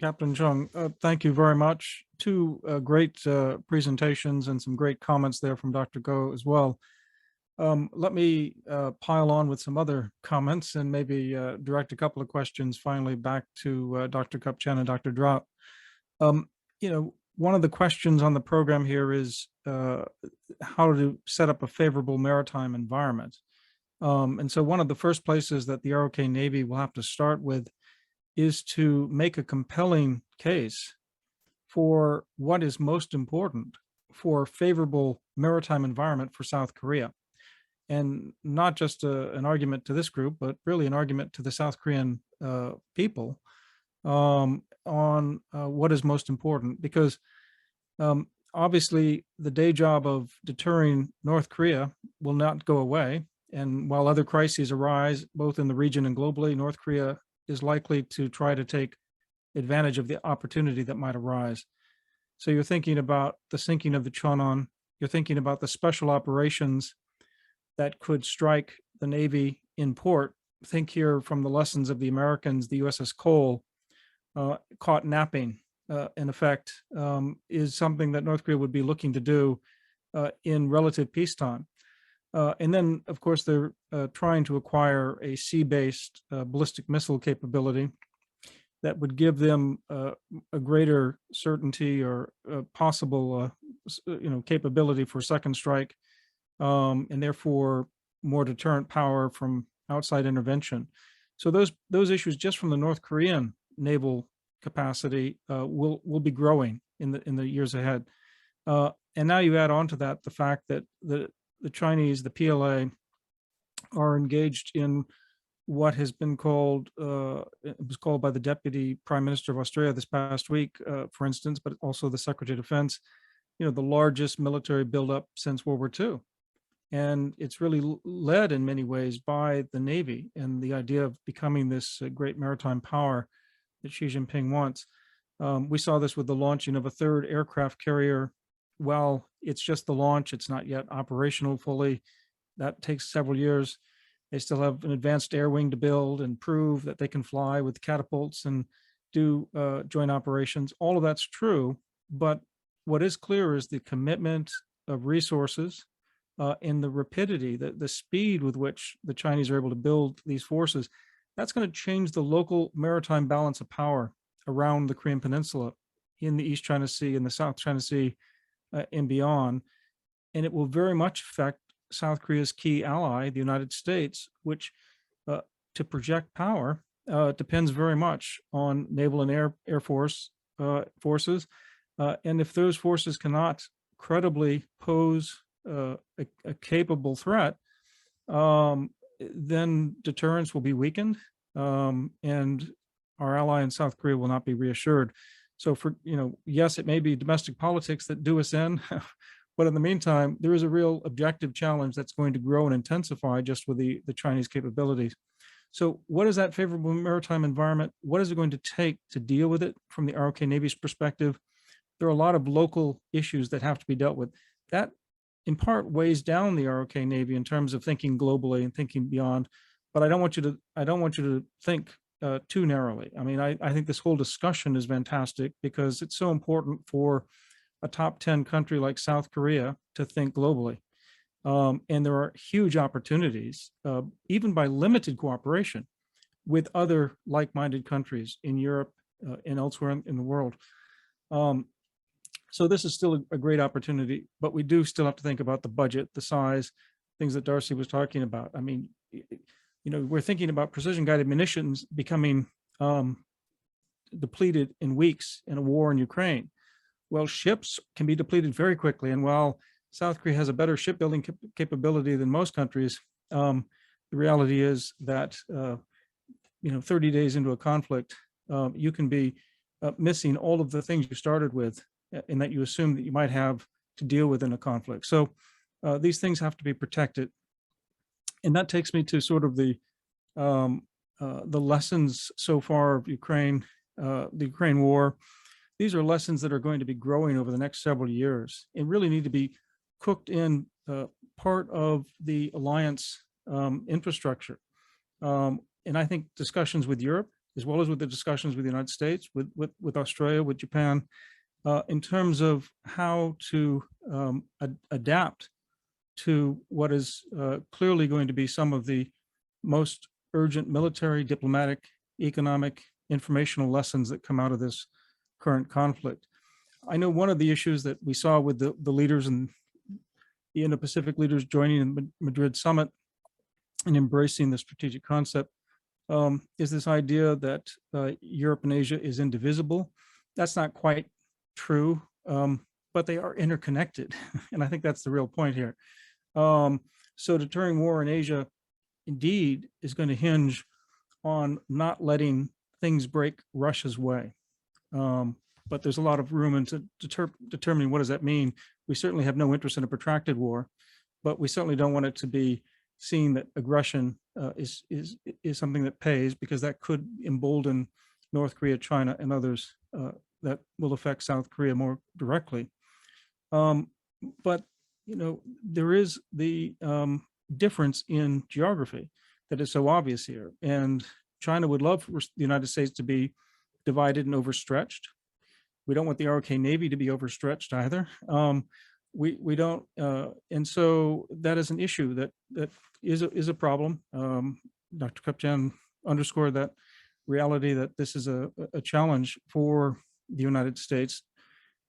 Captain Chung, thank you very much. Two great presentations and some great comments there from Dr. Go as well. Let me pile on with some other comments and maybe direct a couple of questions finally back to Dr. KUPCHAN and Dr. DRAUDT. One of the questions on the program here is how to set up a favorable maritime environment. And so one of the first places that the ROK Navy will have to start with is to make a compelling case for what is most important for favorable maritime environment for South Korea. And not just an argument to this group, but really an argument to the South Korean people on what is most important. Because obviously the day job of deterring North Korea will not go away. And while other crises arise, both in the region and globally, North Korea is likely to try to take advantage of the opportunity that might arise. So you're thinking about the sinking of the CHOI, you're thinking about the special operations that could strike the Navy in port. Think here from the lessons of the Americans, the USS Cole, caught napping, in effect, is something that North Korea would be looking to do in relative peacetime. And then, of course, they're trying to acquire a sea-based ballistic missile capability that would give them a greater certainty or possible, capability for second strike, and therefore more deterrent power from outside intervention. So those issues just from the North Korean naval capacity will be growing in the years ahead. And now you add on to that the fact that the Chinese, the PLA, are engaged in what has been called, it was called by the Deputy Prime Minister of Australia this past week, for instance, but also the Secretary of Defense, the largest military buildup since World War II. And it's really led in many ways by the Navy and the idea of becoming this great maritime power that Xi Jinping wants. We saw this with the launching of a third aircraft carrier. Well, it's just the launch, it's not yet operational fully. That takes several years. They still have an advanced air wing to build and prove that they can fly with catapults and do joint operations. All of that's true, but what is clear is the commitment of resources and the rapidity, the speed with which the Chinese are able to build these forces. That's going to change the local maritime balance of power around the Korean Peninsula, in the East China Sea, in the South China Sea, and beyond. And it will very much affect South Korea's key ally, the United States, which to project power depends very much on naval and air force forces. And if those forces cannot credibly pose a capable threat, then deterrence will be weakened, and our ally in South Korea will not be reassured. So for, yes, it may be domestic politics that do us in, but in the meantime, there is a real objective challenge that's going to grow and intensify just with the Chinese capabilities. So what is that favorable maritime environment? What is it going to take to deal with it from the ROK Navy's perspective? There are a lot of local issues that have to be dealt with. That in part weighs down the ROK Navy in terms of thinking globally and thinking beyond, but I don't want you to think too narrowly. I mean, I think this whole discussion is fantastic because it's so important for a top 10 country like South Korea to think globally. And there are huge opportunities, even by limited cooperation with other like-minded countries in Europe and elsewhere in the world. So this is still a great opportunity, but we do still have to think about the budget, the size, things that Darcie was talking about. I mean, we're thinking about precision-guided munitions becoming depleted in weeks in a war in Ukraine. Well, ships can be depleted very quickly. And while South Korea has a better shipbuilding capability than most countries, the reality is that, 30 days into a conflict, you can be missing all of the things you started with and that you assume that you might have to deal with in a conflict. So these things have to be protected. And that takes me to sort of the lessons so far of Ukraine, the Ukraine war. These are lessons that are going to be growing over the next several years and really need to be cooked in part of the alliance infrastructure. And I think discussions with Europe, as well as with the discussions with the United States, with Australia, with Japan, in terms of how to adapt to what is clearly going to be some of the most urgent military, diplomatic, economic, informational lessons that come out of this current conflict. I know one of the issues that we saw with the leaders and the Indo-Pacific leaders joining the Madrid summit in embracing the strategic concept is this idea that Europe and Asia is indivisible. That's not quite true, but they are interconnected. And I think that's the real point here. So deterring war in Asia indeed is going to hinge on not letting things break Russia's way. But there's a lot of room into determining what does that mean. We certainly have no interest in a protracted war, but we certainly don't want it to be seen that aggression is something that pays, because that could embolden North Korea, China, and others that will affect South Korea more directly. But you know, there is the difference in geography that is so obvious here, and China would love for the United States to be divided and overstretched. We don't want the ROK Navy to be overstretched either. We don't, and so that is an issue that is a problem. Dr. KUPCHAN underscored that reality, that this is a challenge for the United States.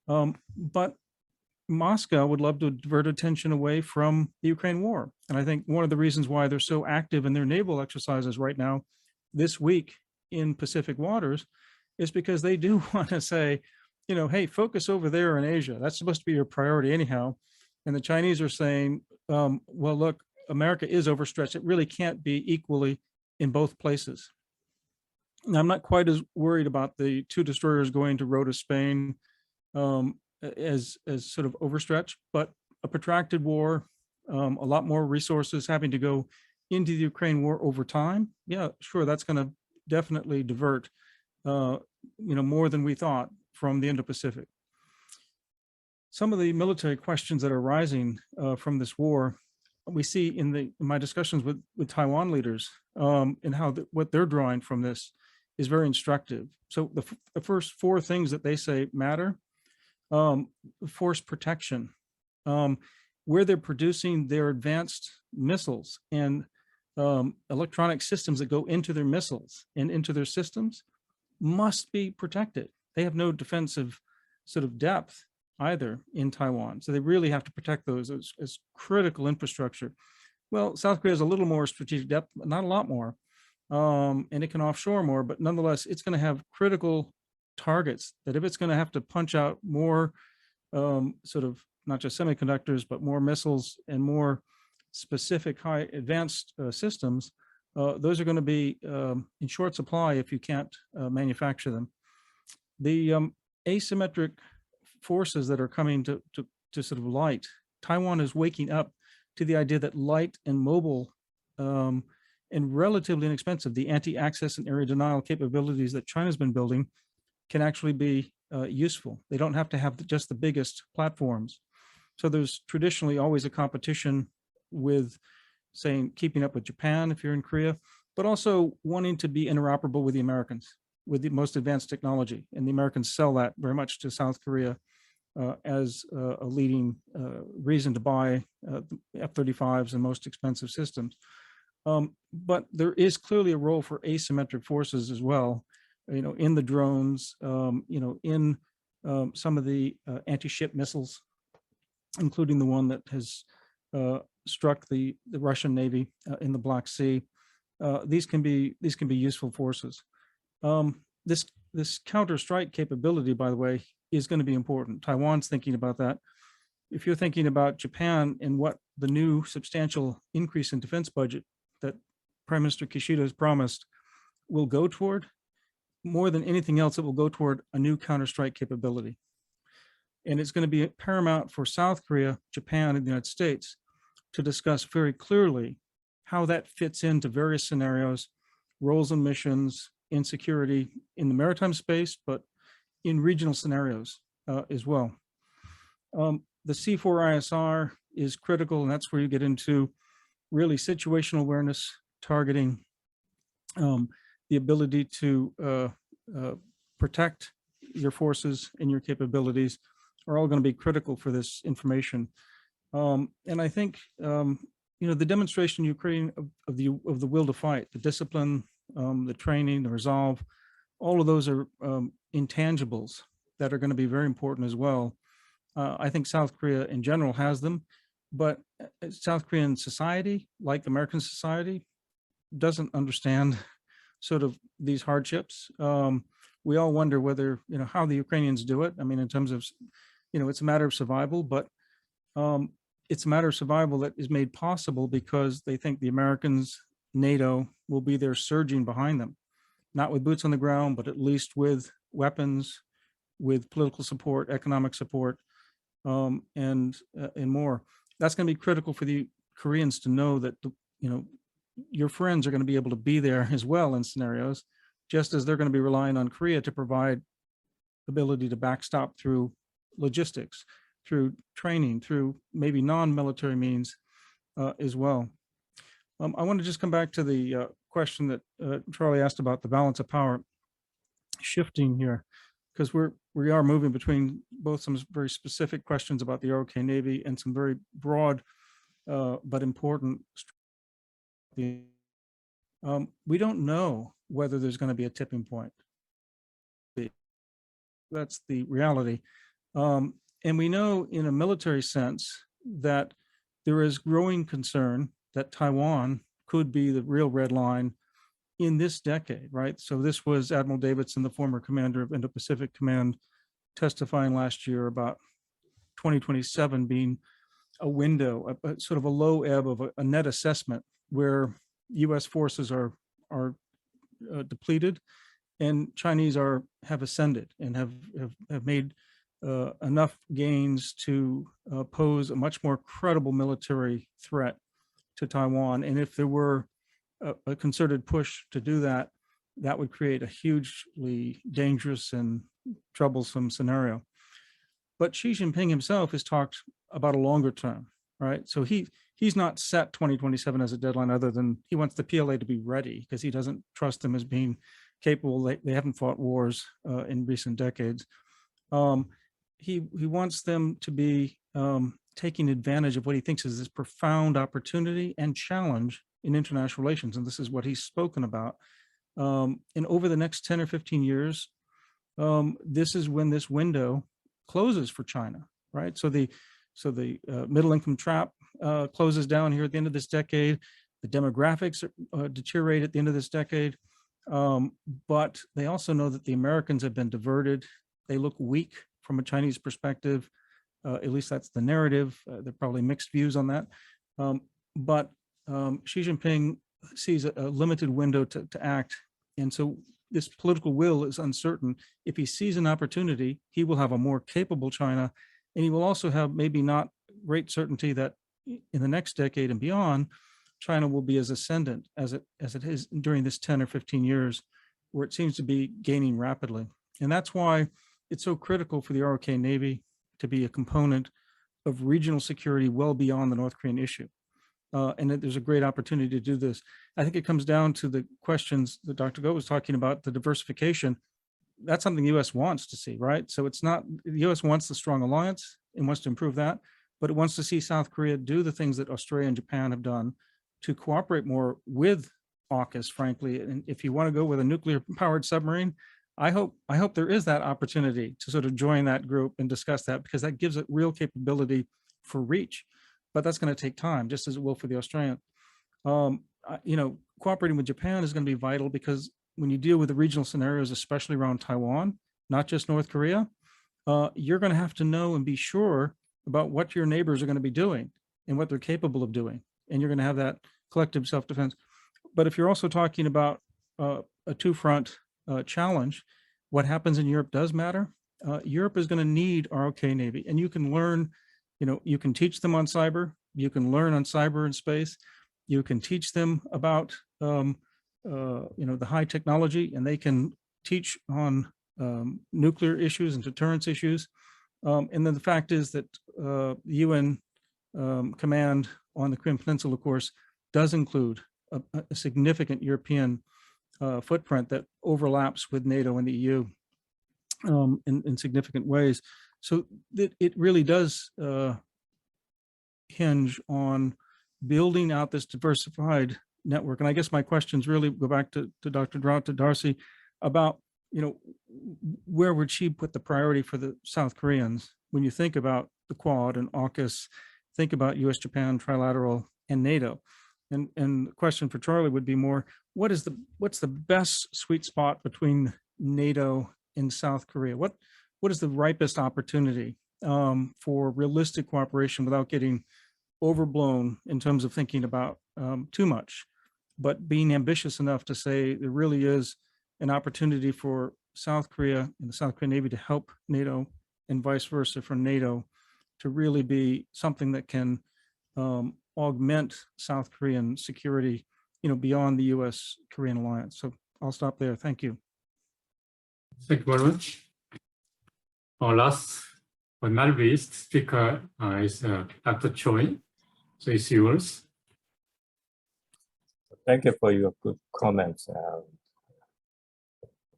But Moscow would love to divert attention away from the Ukraine war. And I think one of the reasons why they're so active in their naval exercises right now, this week in Pacific waters, is because they do want to say, you know, hey, focus over there in Asia. That's supposed to be your priority anyhow. And the Chinese are saying, well, look, America is overstretched. It really can't be equally in both places. Now, I'm not quite as worried about the 2 destroyers going to Rota, Spain, as sort of overstretched, but a protracted war, a lot more resources having to go into the Ukraine war over time. Yeah, sure, that's going to definitely divert, you know, more than we thought from the Indo-Pacific. Some of the military questions that are rising from this war, we see in my discussions with Taiwan leaders, and how what they're drawing from this is very instructive. So the first 4 things that they say matter: force protection, where they're producing their advanced missiles and electronic systems that go into their missiles and into their systems must be protected. They have no defensive sort of depth either in Taiwan. So they really have to protect those as critical infrastructure. Well, South Korea has a little more strategic depth, but not a lot more. And it can offshore more, but nonetheless, it's going to have critical targets that if it's going to have to punch out more sort of not just semiconductors, but more missiles and more specific high advanced systems, those are going to be in short supply if you can't manufacture them. The asymmetric forces that are coming to sort of light, Taiwan is waking up to the idea that light and mobile and relatively inexpensive, the anti-access and area denial capabilities that China's been building can actually be useful. They don't have to have just the biggest platforms. So there's traditionally always a competition with, saying, keeping up with Japan if you're in Korea, but also wanting to be interoperable with the Americans, with the most advanced technology. And the Americans sell that very much to South Korea as a leading reason to buy the F-35s and most expensive systems. But there is clearly a role for asymmetric forces as well, you know, in the drones, you know, in some of the anti-ship missiles, including the one that has struck the Russian Navy in the Black Sea. These can be useful forces. This counter-strike capability, by the way, is going to be important. Taiwan's thinking about that. If you're thinking about Japan and what the new substantial increase in defense budget that Prime Minister Kishida has promised will go toward, more than anything else, it will go toward a new counter-strike capability. And it's going to be paramount for South Korea, Japan, and the United States to discuss very clearly how that fits into various scenarios, roles and missions, insecurity in the maritime space, but in regional scenarios as well. The C4ISR is critical, and that's where you get into really situational awareness, targeting, the ability to protect your forces and your capabilities are all going to be critical for this information. And I think, you know, the demonstration in Ukraine of the will to fight, the discipline, the training, the resolve, all of those are intangibles that are going to be very important as well. I think South Korea in general has them, but South Korean society, like American society, doesn't understand sort of these hardships. We all wonder whether, how the Ukrainians do it. I mean, in terms of, it's a matter of survival, but it's a matter of survival that is made possible because they think the Americans, NATO, will be there surging behind them, not with boots on the ground, but at least with weapons, with political support, economic support, and more. That's going to be critical for the Koreans to know that, your friends are going to be able to be there as well in scenarios, just as they're going to be relying on Korea to provide ability to backstop through logistics, through training, through maybe non-military means as well. I want to just come back to the question that Charlie asked about the balance of power shifting here, because we are moving between both some very specific questions about the ROK Navy and some very broad but important. We don't know whether there's going to be a tipping point. That's the reality. And we know in a military sense that there is growing concern that Taiwan could be the real red line in this decade, right? So this was Admiral Davidson, the former commander of Indo-Pacific Command, testifying last year about 2027 being a window, a sort of a low ebb of a net assessment where U.S. forces are depleted and Chinese have ascended and have made enough gains to pose a much more credible military threat to Taiwan. And if there were a concerted push to do that, that would create a hugely dangerous and troublesome scenario. But Xi Jinping himself has talked about a longer term, right? So he's not set 2027 as a deadline, other than he wants the PLA to be ready because he doesn't trust them as being capable. They haven't fought wars in recent decades. He wants them to be taking advantage of what he thinks is this profound opportunity and challenge in international relations. And this is what he's spoken about. And over the next 10 or 15 years, this is when this window closes for China, right? So the middle income trap closes down here at the end of this decade. The demographics deteriorate at the end of this decade. But they also know that the Americans have been diverted. They look weak from a Chinese perspective. At least that's the narrative. There are probably mixed views on that. But Xi Jinping sees a limited window to act. And so this political will is uncertain. If he sees an opportunity, he will have a more capable China, and he will also have maybe not great certainty that in the next decade and beyond, China will be as ascendant as it is during this 10 or 15 years, where it seems to be gaining rapidly. And that's why it's so critical for the ROK Navy to be a component of regional security well beyond the North Korean issue. And that there's a great opportunity to do this. I think it comes down to the questions that Dr. Goh was talking about, the diversification. That's something the U.S. wants to see, right? So it's not, the U.S. wants the strong alliance and wants to improve that, but it wants to see South Korea do the things that Australia and Japan have done to cooperate more with AUKUS, frankly. And if you want to go with a nuclear powered submarine, I hope there is that opportunity to sort of join that group and discuss that, because that gives it real capability for reach. But that's going to take time, just as it will for the Australian. Cooperating with Japan is going to be vital, because when you deal with the regional scenarios, especially around Taiwan, not just North Korea, you're going to have to know and be sure about what your neighbors are going to be doing and what they're capable of doing. And you're going to have that collective self-defense. But if you're also talking about a two-front challenge, what happens in Europe does matter. Europe is going to need ROK Navy, and you can learn, you can teach them on cyber, you can learn on cyber and space, you can teach them about, the high technology, and they can teach on nuclear issues and deterrence issues. And then the fact is that the UN command on the Korean Peninsula, of course, does include a significant European footprint that overlaps with NATO and the EU in significant ways. So it really does hinge on building out this diversified network. And I guess my questions really go back to Dr. DRAUDT, to Darcie, about, where would she put the priority for the South Koreans when you think about the Quad and AUKUS think about US, Japan, trilateral, and NATO. And the question for Charlie would be more, what's the best sweet spot between NATO and South Korea? What is the ripest opportunity for realistic cooperation without getting overblown in terms of thinking about too much, but being ambitious enough to say there really is an opportunity for South Korea and the South Korean Navy to help NATO and vice versa for NATO to really be something that can augment South Korean security, beyond the US-Korean alliance. So I'll stop there. Thank you. Thank you very much. Our last but not least speaker is Dr. Choi. So it's yours. Thank you for your good comments and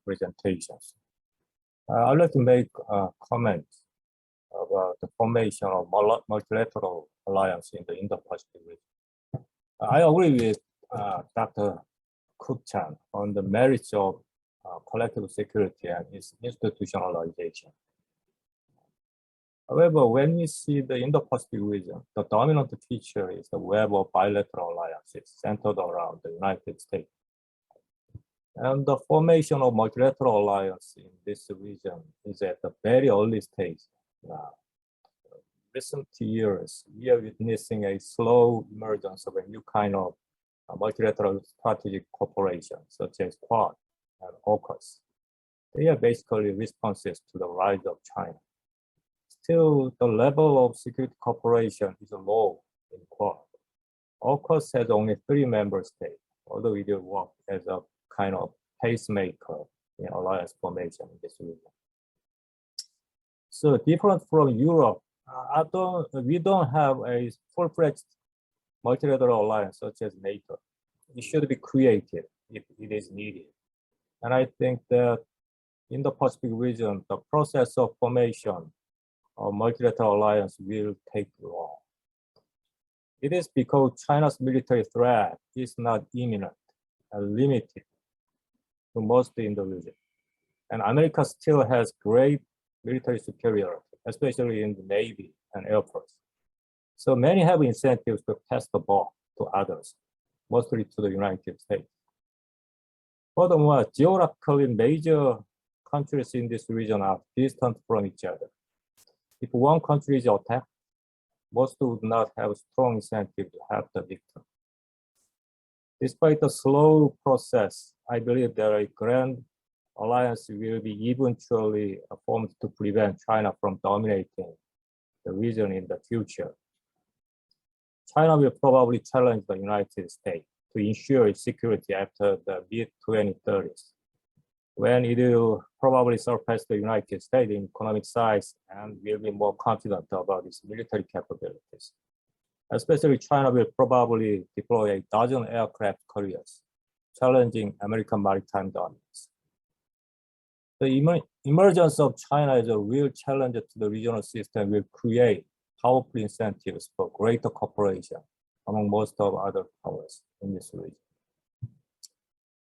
presentations. I'd like to make a comment about the formation of multilateral alliance in the Indo-Pacific region. I agree with Dr. KUPCHAN on the merits of collective security and its institutionalization. However, when we see the Indo-Pacific region, the dominant feature is the web of bilateral alliances centered around the United States. And the formation of multilateral alliance in this region is at the very early stage now. Recent years, we are witnessing a slow emergence of a new kind of multilateral strategic cooperation, such as Quad and AUKUS. They are basically responses to the rise of China. Still, the level of security cooperation is low in Quad. AUKUS has only 3 member states, although it will work as a kind of pacemaker in alliance formation in this region. So different from Europe, we don't have a full-fledged multilateral alliance such as NATO. It should be created if it is needed. And I think that in the Pacific region, the process of formation of multilateral alliance will take long. It is because China's military threat is not imminent and limited to most in the region. And America still has great military superiority, especially in the Navy and Air Force. So many have incentives to pass the ball to others, mostly to the United States. Furthermore, geographically major countries in this region are distant from each other. If one country is attacked, most would not have a strong incentive to help the victim. Despite the slow process, I believe that a grand alliance will be eventually formed to prevent China from dominating the region in the future. China will probably challenge the United States to ensure its security after the mid-2030s, when it will probably surpass the United States in economic size and will be more confident about its military capabilities. Especially China will probably deploy a dozen aircraft carriers, challenging American maritime dominance. The emergence of China as a real challenger to the regional system will create powerful incentives for greater cooperation among most of other powers in this region.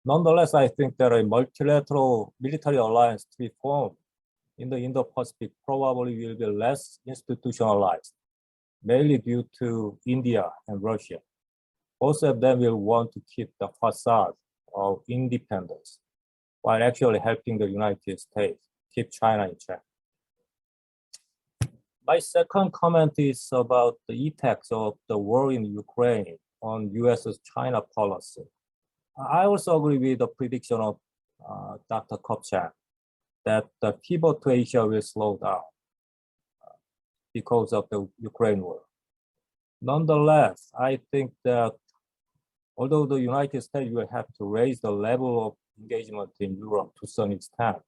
Nonetheless, I think that a multilateral military alliance to be formed in the Indo-Pacific probably will be less institutionalized, mainly due to India and Russia. Both of them will want to keep the facade of independence, while actually helping the United States keep China in check. My second comment is about the effects of the war in Ukraine on US's China policy. I also agree with the prediction of Dr. KUPCHAN that the pivot to Asia will slow down because of the Ukraine war. Nonetheless, I think that although the United States will have to raise the level of engagement in Europe to some extent,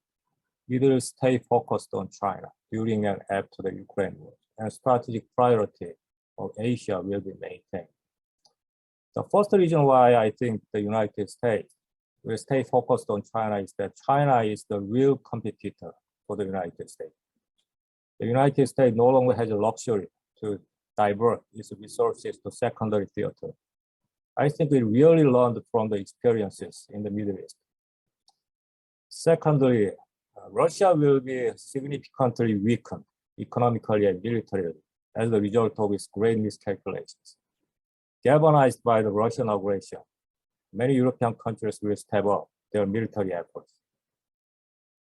it will stay focused on China during and after the Ukraine war, and strategic priority of Asia will be maintained. The first reason why I think the United States will stay focused on China is that China is the real competitor for the United States. The United States no longer has a luxury to divert its resources to secondary theater. I think we really learned from the experiences in the Middle East. Secondly, Russia will be significantly weakened economically and militarily as a result of its great miscalculations. Galvanized by the Russian aggression, many European countries will step up their military efforts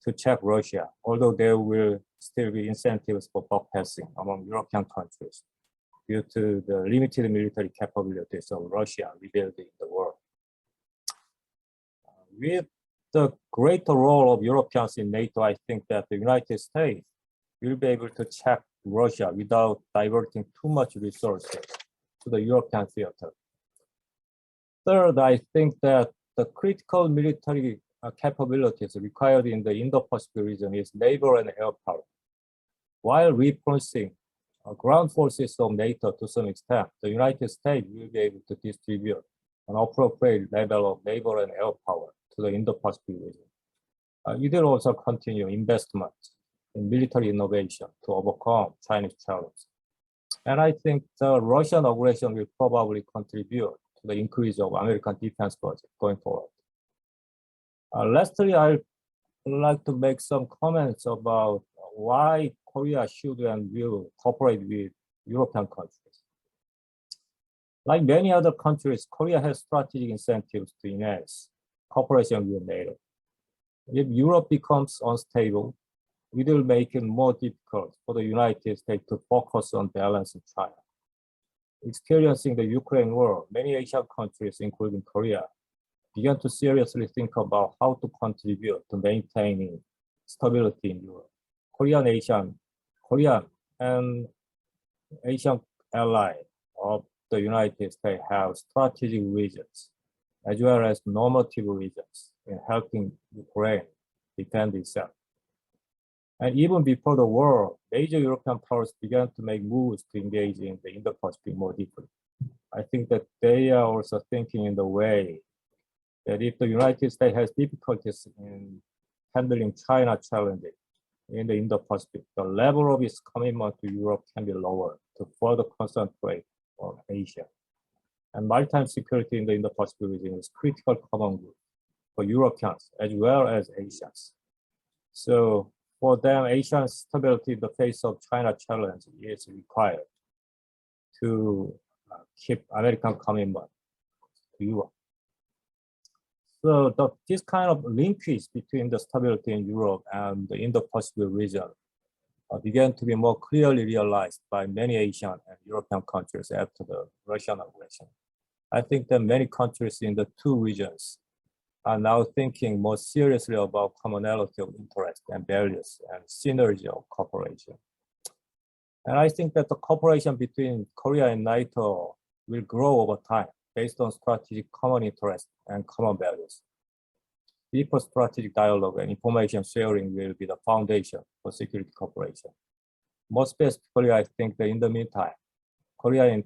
to check Russia, although there will still be incentives for bypassing among European countries due to the limited military capabilities of Russia rebuilding the world. With the greater role of Europeans in NATO, I think that the United States will be able to check Russia without diverting too much resources to the European theater. Third, I think that the critical military capabilities required in the Indo-Pacific region is naval and air power. While reinforcing ground forces of NATO to some extent, the United States will be able to distribute an appropriate level of naval and air power to the Indo-Pacific region. It will also continue investment in military innovation to overcome Chinese challenge. And I think the Russian aggression will probably contribute to the increase of American defense budget going forward. Lastly, I'd like to make some comments about why Korea should and will cooperate with European countries. Like many other countries, Korea has strategic incentives to enhance cooperation with NATO. If Europe becomes unstable, it will make it more difficult for the United States to focus on balancing China. Experiencing the Ukraine war, many Asian countries, including Korea, began to seriously think about how to contribute to maintaining stability in Europe. Korean and Asian allies of the United States have strategic reasons, as well as normative reasons in helping Ukraine defend itself. And even before the war, major European powers began to make moves to engage in the Indo-Pacific more deeply. I think that they are also thinking in the way that if the United States has difficulties in handling China challenges in the Indo-Pacific, the level of its commitment to Europe can be lower to further concentrate on Asia. And maritime security in the Indo-Pacific region is critical common good for Europeans as well as Asians. So for them, Asian stability in the face of China challenge is required to keep American commitment to Europe. So this kind of linkage between the stability in Europe and the Indo-Pacific region began to be more clearly realized by many Asian and European countries after the Russian aggression. I think that many countries in the two regions are now thinking more seriously about commonality of interest and values and synergy of cooperation. And I think that the cooperation between Korea and NATO will grow over time based on strategic common interests and common values. Deeper strategic dialogue and information sharing will be the foundation for security cooperation. More specifically, I think that in the meantime, Korea and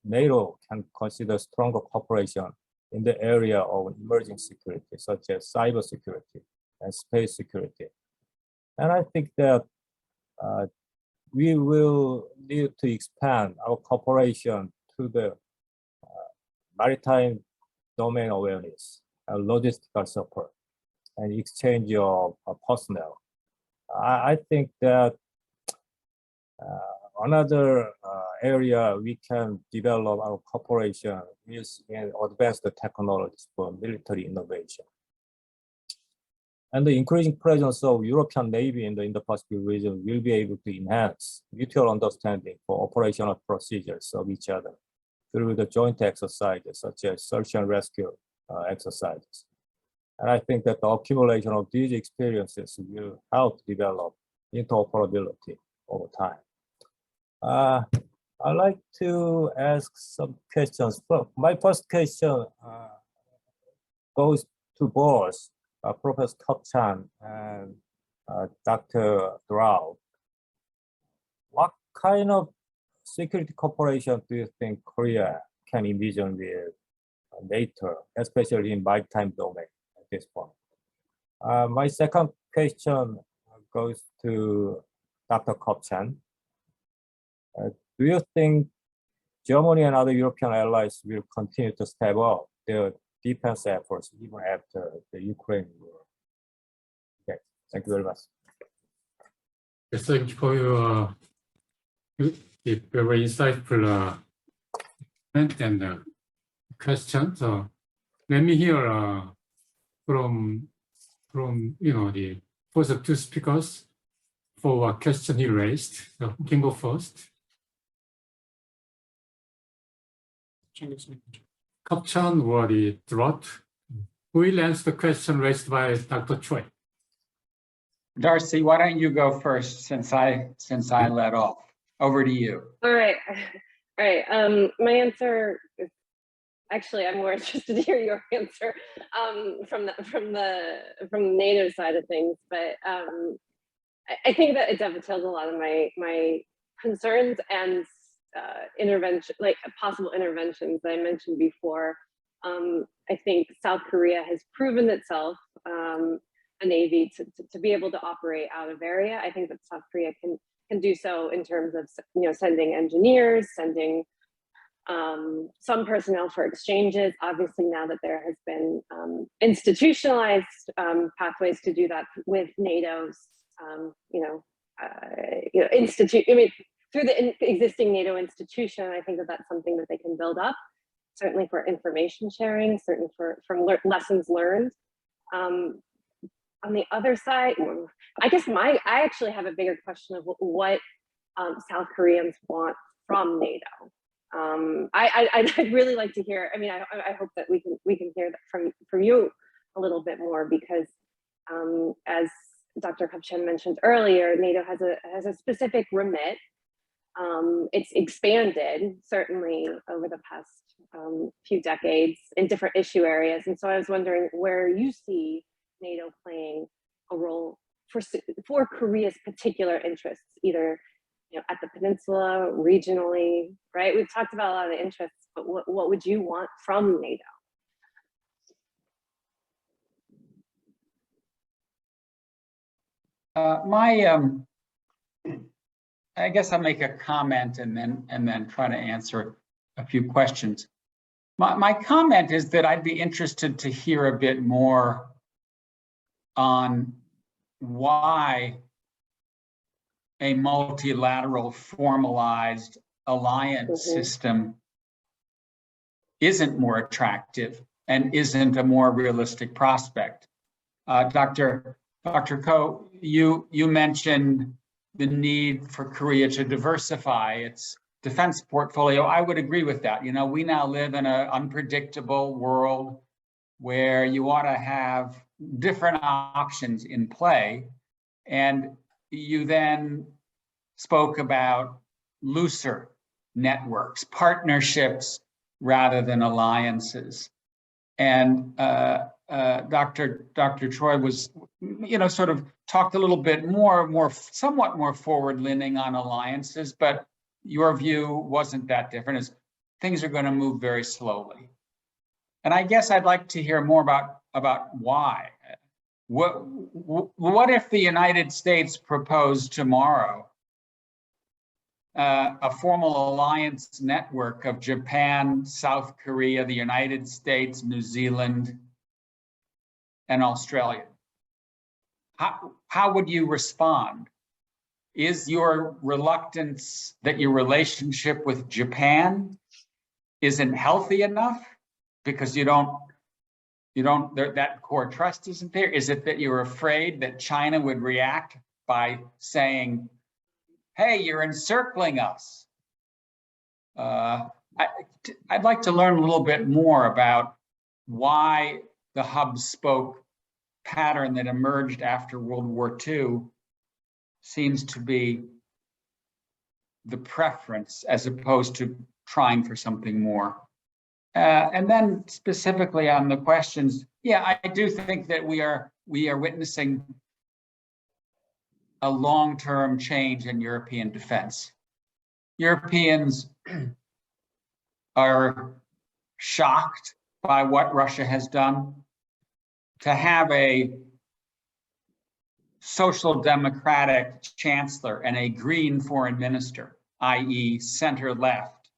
NATO can consider stronger cooperation in the area of emerging security, such as cyber security and space security. And I think that we will need to expand our cooperation to the maritime domain awareness and logistical support and exchange of personnel. I think that another area we can develop our cooperation is in advanced technologies for military innovation. And the increasing presence of European Navy in the Indo-Pacific region will be able to enhance mutual understanding for operational procedures of each other through the joint exercises such as search and rescue exercises. And I think that the accumulation of these experiences will help develop interoperability over time. I'd like to ask some questions. My first question goes to both Professor KUPCHAN and Dr. DRAUDT. What kind of security cooperation do you think Korea can envision with NATO, especially in maritime domain at this point? My second question goes to Dr. KUPCHAN. Do you think Germany and other European allies will continue to step up their defense efforts even after the Ukraine war? Okay, thank you very much. Yes, thank you for your the very insightful comment and question. So let me hear from the first two speakers for a question he raised. So who can go first? KUPCHAN or the DRAUDT? Who will answer the question raised by Dr. Choi? Darcie, why don't you go first since I led off? Over to you. All right. All right. My answer is actually, I'm more interested to hear your answer from the NATO side of things, but I think that it dovetails a lot of my concerns and intervention, like possible interventions that I mentioned before. I think South Korea has proven itself a navy to be able to operate out of area. I think that South Korea can do so in terms of sending engineers, sending some personnel for exchanges. Obviously, now that there has been institutionalized pathways to do that with NATO's, through the existing NATO institution, I think that that's something that they can build up. Certainly for information sharing, certainly from lessons learned. On the other side, I guess I actually have a bigger question of what South Koreans want from NATO. I'd really like to hear. I mean, I hope that we can hear that from you a little bit more, because as Dr. KUPCHAN mentioned earlier, NATO has a specific remit. It's expanded certainly over the past few decades in different issue areas, and so I was wondering where you see NATO playing a role for Korea's particular interests, either at the peninsula, regionally, right? We've talked about a lot of the interests, but what would you want from NATO? I guess I'll make a comment and then try to answer a few questions. My comment is that I'd be interested to hear a bit more on why a multilateral formalized alliance system isn't more attractive and isn't a more realistic prospect. Dr. Ko, you mentioned the need for Korea to diversify its defense portfolio. I would agree with that. We now live in an unpredictable world where you ought to have different options in play. And you then spoke about looser networks, partnerships rather than alliances. And Dr. Choi was, sort of talked a little bit somewhat more forward-leaning on alliances, but your view wasn't that different, as things are going to move very slowly. And I guess I'd like to hear more about why. What if the United States proposed tomorrow a formal alliance network of Japan, South Korea, the United States, New Zealand, and Australia? How would you respond? Is your reluctance that your relationship with Japan isn't healthy enough because that core trust isn't there? Is it that you're afraid that China would react by saying, hey, you're encircling us? I'd like to learn a little bit more about why the hub-spoke pattern that emerged after World War II seems to be the preference as opposed to trying for something more. And then specifically on the questions, yeah, I do think that we are witnessing a long-term change in European defense. Europeans are shocked by what Russia has done. To have a social democratic chancellor and a green foreign minister, i.e. center-left,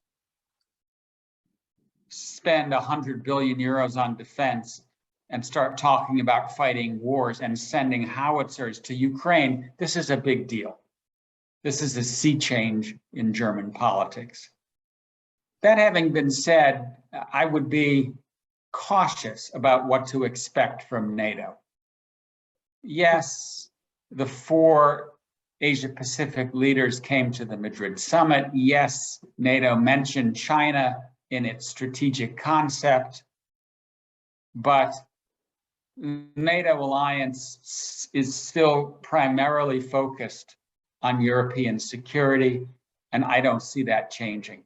spend 100 billion euros on defense and start talking about fighting wars and sending howitzers to Ukraine, this is a big deal. This is a sea change in German politics. That having been said, I would be cautious about what to expect from NATO. Yes, the 4 Asia-Pacific leaders came to the Madrid summit. Yes, NATO mentioned China in its strategic concept, but NATO alliance is still primarily focused on European security, and I don't see that changing.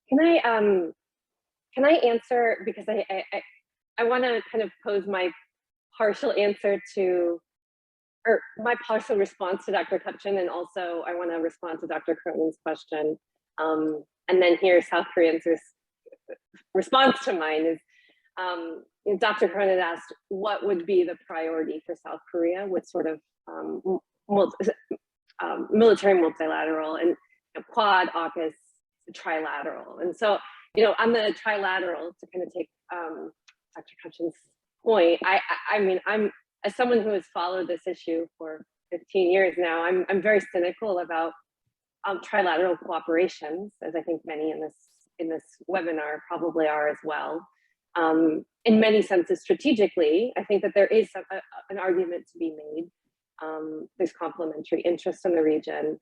Can I answer, because I want to kind of pose my partial answer to, or my partial response to Dr. KUPCHAN, and also I want to respond to Dr. CRONIN's question, and then hear South Korean's response to mine. Is Dr. CRONIN asked what would be the priority for South Korea with sort of military multilateral, and Quad, AUKUS, trilateral. And so, on the trilateral, to kind of take Dr. KUPCHAN's point, I mean, I'm, as someone who has followed this issue for 15 years now, I'm very cynical about trilateral cooperations, as I think many in this webinar probably are as well. In many senses, strategically, I think that there is an argument to be made. There's complementary interest in the region.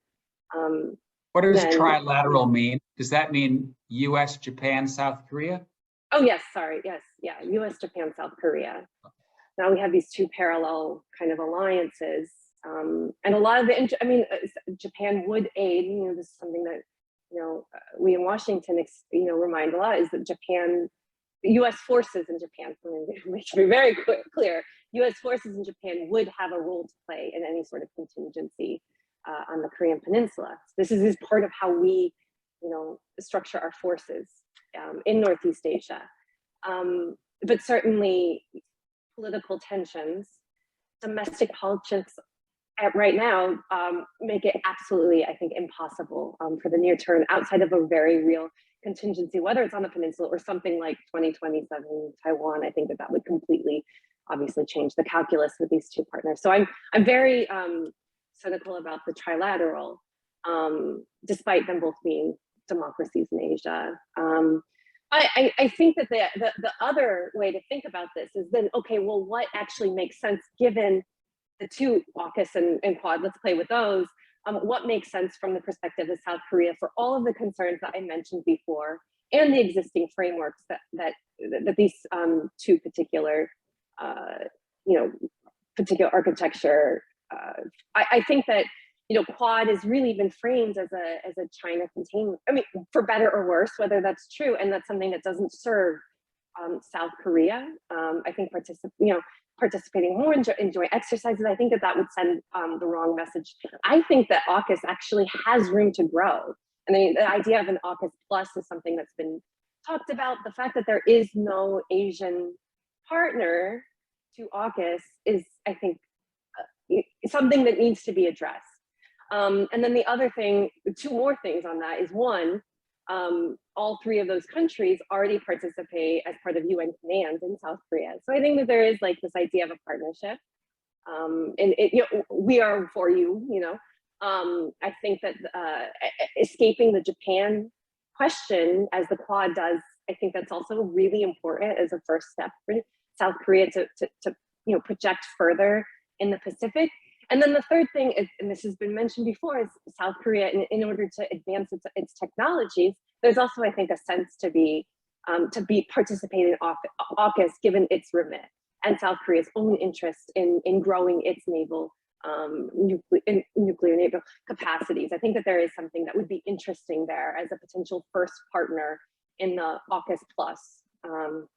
What does trilateral mean? Does that mean US, Japan, South Korea? Oh, yes, sorry, yes, yeah, US, Japan, South Korea. Now we have these 2 parallel kind of alliances. And a lot of the, Japan would aid, this is something that, we in Washington, remind a lot, is that Japan, US forces in Japan, make it very clear, US forces in Japan would have a role to play in any sort of contingency on the Korean Peninsula. This is part of how we, structure our forces in Northeast Asia. But certainly political tensions, domestic politics right now make it absolutely, I think, impossible for the near term outside of a very real contingency, whether it's on the peninsula or something like 2027 Taiwan. I think that would completely, obviously, change the calculus with these 2 partners. So I'm very cynical about the trilateral, despite them both being democracies in Asia. I think that the other way to think about this is then, okay, well, what actually makes sense given the 2 AUKUS and Quad, let's play with those. What makes sense from the perspective of South Korea for all of the concerns that I mentioned before, and the existing frameworks that these 2 particular, particular architecture. I think that Quad has really been framed as a China containment. I mean, for better or worse, whether that's true, and that's something that doesn't serve South Korea. I think participating more in joint exercises, I think that would send the wrong message. I think that AUKUS actually has room to grow. And the idea of an AUKUS plus is something that's been talked about. The fact that there is no Asian partner to AUKUS is, I think, something that needs to be addressed. And then the other thing, 2 more things on that is, one, all 3 of those countries already participate as part of UN commands in South Korea. So I think that there is like this idea of a partnership. And we are for you, I think that escaping the Japan question as the Quad does, I think that's also really important as a first step for South Korea to project further in the Pacific. And then the third thing is, and this has been mentioned before, is South Korea, in order to advance its technologies, there's also, I think, a sense to be participating in AUKUS given its remit and South Korea's own interest in growing its naval nuclear naval capacities. I think that there is something that would be interesting there as a potential first partner in the AUKUS plus. So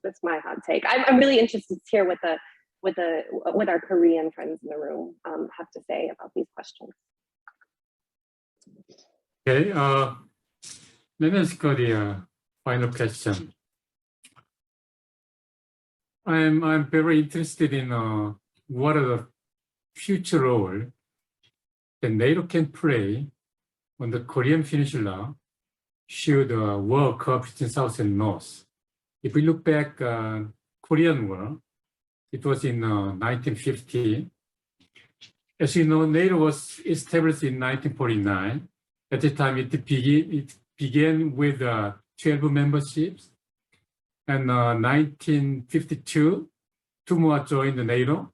that's my hot take. I'm really interested to hear what our Korean friends in the room have to say about these questions. Okay, let me ask the final question. I'm very interested in what are the future role that NATO can play on the Korean Peninsula should war occur between South and North. If we look back, Korean War, it was in 1950. as you know, NATO was established in 1949. At the time, it began with 12 memberships. And 1952, two more joined the NATO,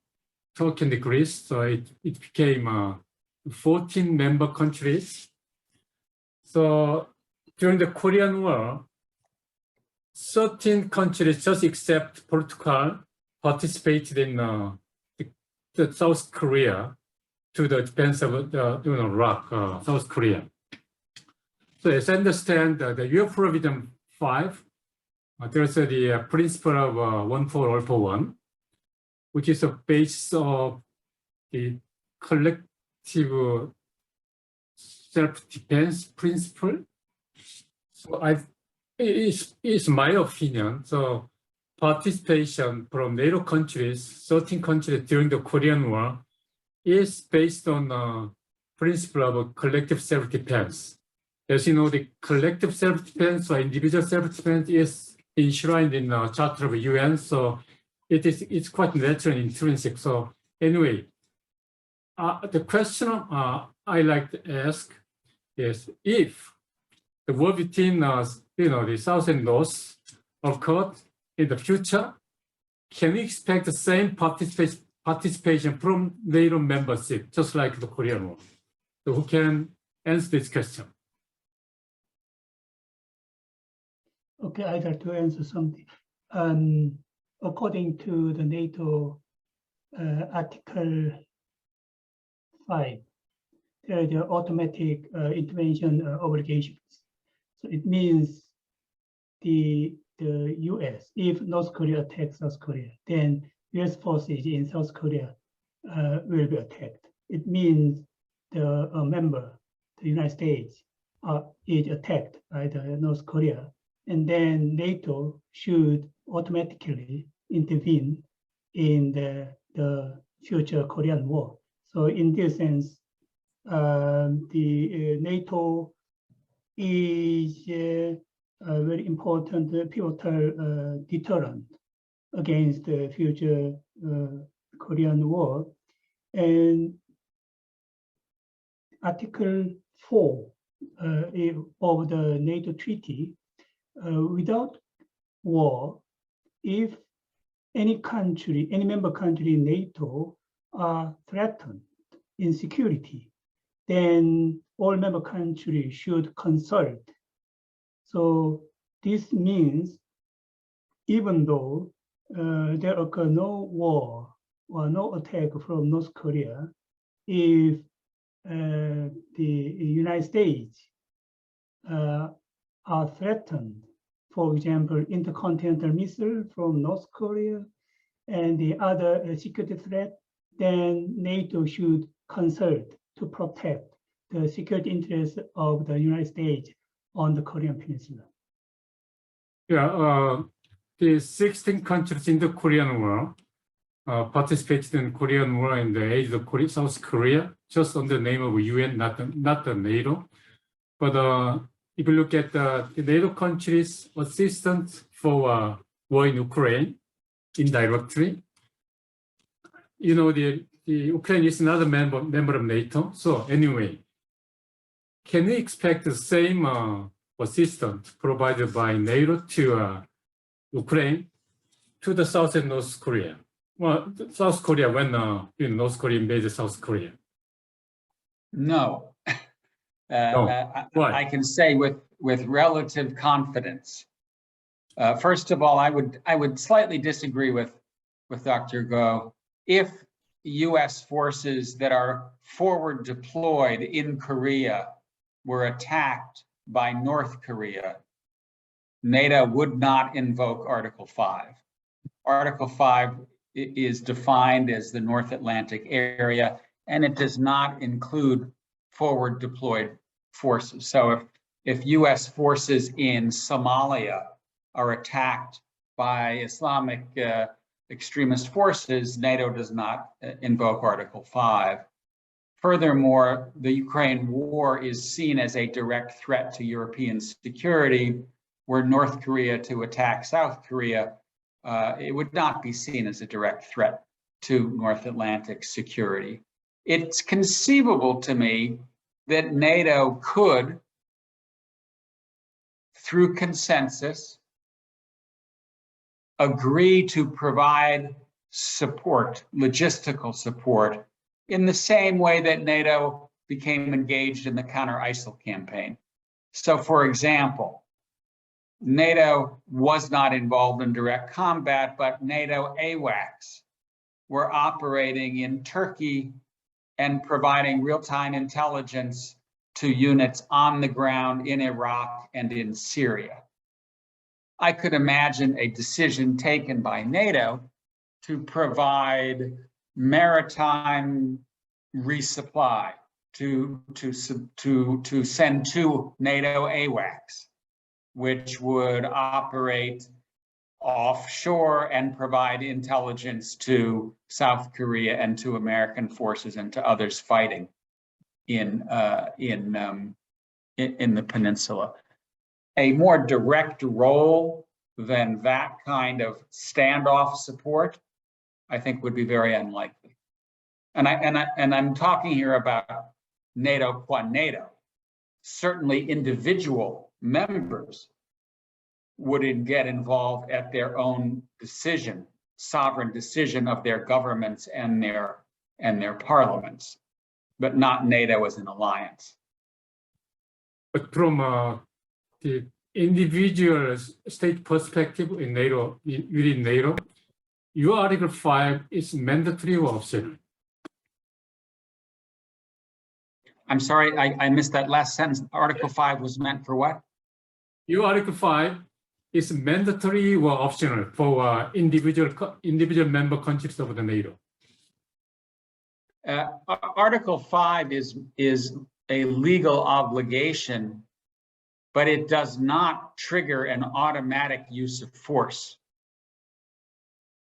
Turkey and Greece. So it became 14 member countries. So during the Korean War, 13 countries, just except Portugal, participated in the South Korea to the defense of the ROK, South Korea. So as I understand, the UN Provision 5, there's the principle of 1 for all for one, which is a base of the collective self-defense principle. So it's my opinion. So participation from NATO countries, 13 countries during the Korean War, is based on the principle of collective self-defense. As you know, the collective self-defense or individual self-defense is enshrined in the Charter of UN, so it's quite natural and intrinsic. So anyway, the question I like to ask is, if the war between the South and North occurred in the future, can we expect the same participation from NATO membership, just like the Korean War? So who can answer this question? Okay, I'd like to answer something. According to the NATO Article 5, there are the automatic intervention obligations. So it means the US, if North Korea attacks South Korea, then US forces in South Korea will be attacked. It means the member, the United States, is attacked by the North Korea, and then NATO should automatically intervene in the future Korean War. So in this sense, the NATO is a very important pivotal deterrent against the future Korean War. And Article 4 of the NATO treaty, without war, if any country, any member country in NATO are threatened in security, then all member countries should consult. So this means even though there occur no war or no attack from North Korea, if the United States are threatened, for example, intercontinental missile from North Korea and the other security threat, then NATO should consult to protect the security interests of the United States on the Korean Peninsula. Yeah, the 16 countries in the Korean War participated in the Korean War in the aid of South Korea, just under the name of UN, not the NATO. But if you look at the NATO countries' assistance for war in Ukraine, indirectly, you know, the Ukraine is not a member of NATO. So anyway, can we expect the same assistance provided by NATO to Ukraine, to the South and North Korea? Well, South Korea, when North Korea invaded South Korea. No. Why? I can say with relative confidence. First of all, I would slightly disagree with Dr. Go. If US forces that are forward deployed in Korea were attacked by North Korea, NATO would not invoke Article 5. Article 5 is defined as the North Atlantic area, and it does not include forward deployed forces. So if US forces in Somalia are attacked by Islamic extremist forces, NATO does not invoke Article 5. Furthermore, the Ukraine war is seen as a direct threat to European security. Were North Korea to attack South Korea, it would not be seen as a direct threat to North Atlantic security. it's conceivable to me that NATO could, through consensus, agree to provide support, logistical support, in the same way that NATO became engaged in the counter-ISIL campaign. So, for example, NATO was not involved in direct combat, but NATO AWACS were operating in Turkey and providing real-time intelligence to units on the ground in Iraq and in Syria. I could imagine a decision taken by NATO to provide maritime resupply, to send 2 NATO AWACS, which would operate offshore and provide intelligence to South Korea and to American forces and to others fighting in the peninsula. A more direct role than that kind of standoff support, I think, would be very unlikely. And I'm talking here about NATO qua NATO. Certainly, individual members would get involved at their own decision, sovereign decision of their governments and their parliaments, but not NATO as an alliance. But from the individual state perspective in NATO, within NATO, your Article 5 is mandatory or optional? I'm sorry, I missed that last sentence. Article 5 was meant for what? Your Article 5 is mandatory or optional for individual member countries of the NATO? Article 5 is a legal obligation, but it does not trigger an automatic use of force.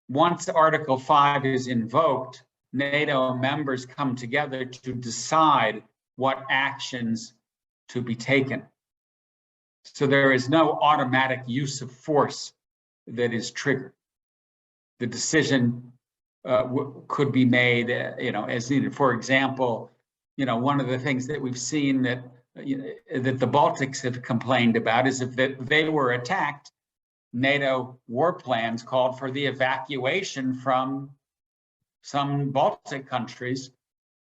Once Article 5 is invoked, NATO members come together to decide what actions to be taken. So there is no automatic use of force that is triggered. The decision could be made, as needed. For example, one of the things that we've seen that that the Baltics have complained about is if they were attacked, NATO war plans called for the evacuation from some Baltic countries,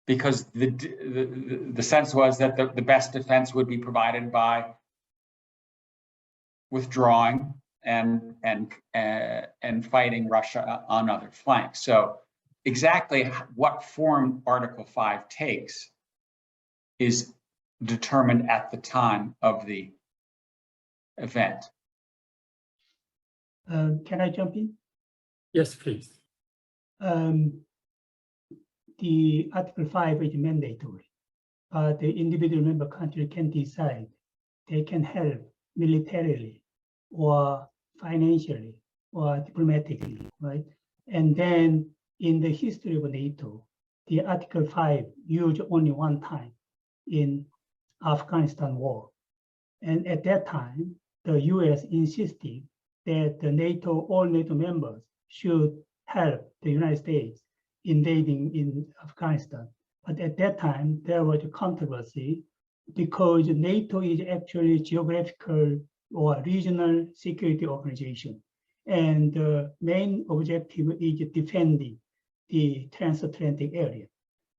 because the sense was that the best defense would be provided by withdrawing and fighting Russia on other flanks. So exactly what form Article 5 takes is determined at the time of the event. Can I jump in? Yes, please. The Article 5 is mandatory, but the individual member country can decide they can help militarily or financially or diplomatically, right? And then in the history of NATO, the Article 5 used only one time in Afghanistan war. And at that time, the US insisted that all NATO members should help the United States invading in Afghanistan. But at that time, there was a controversy because NATO is actually a geographical or regional security organization. And the main objective is defending the transatlantic area.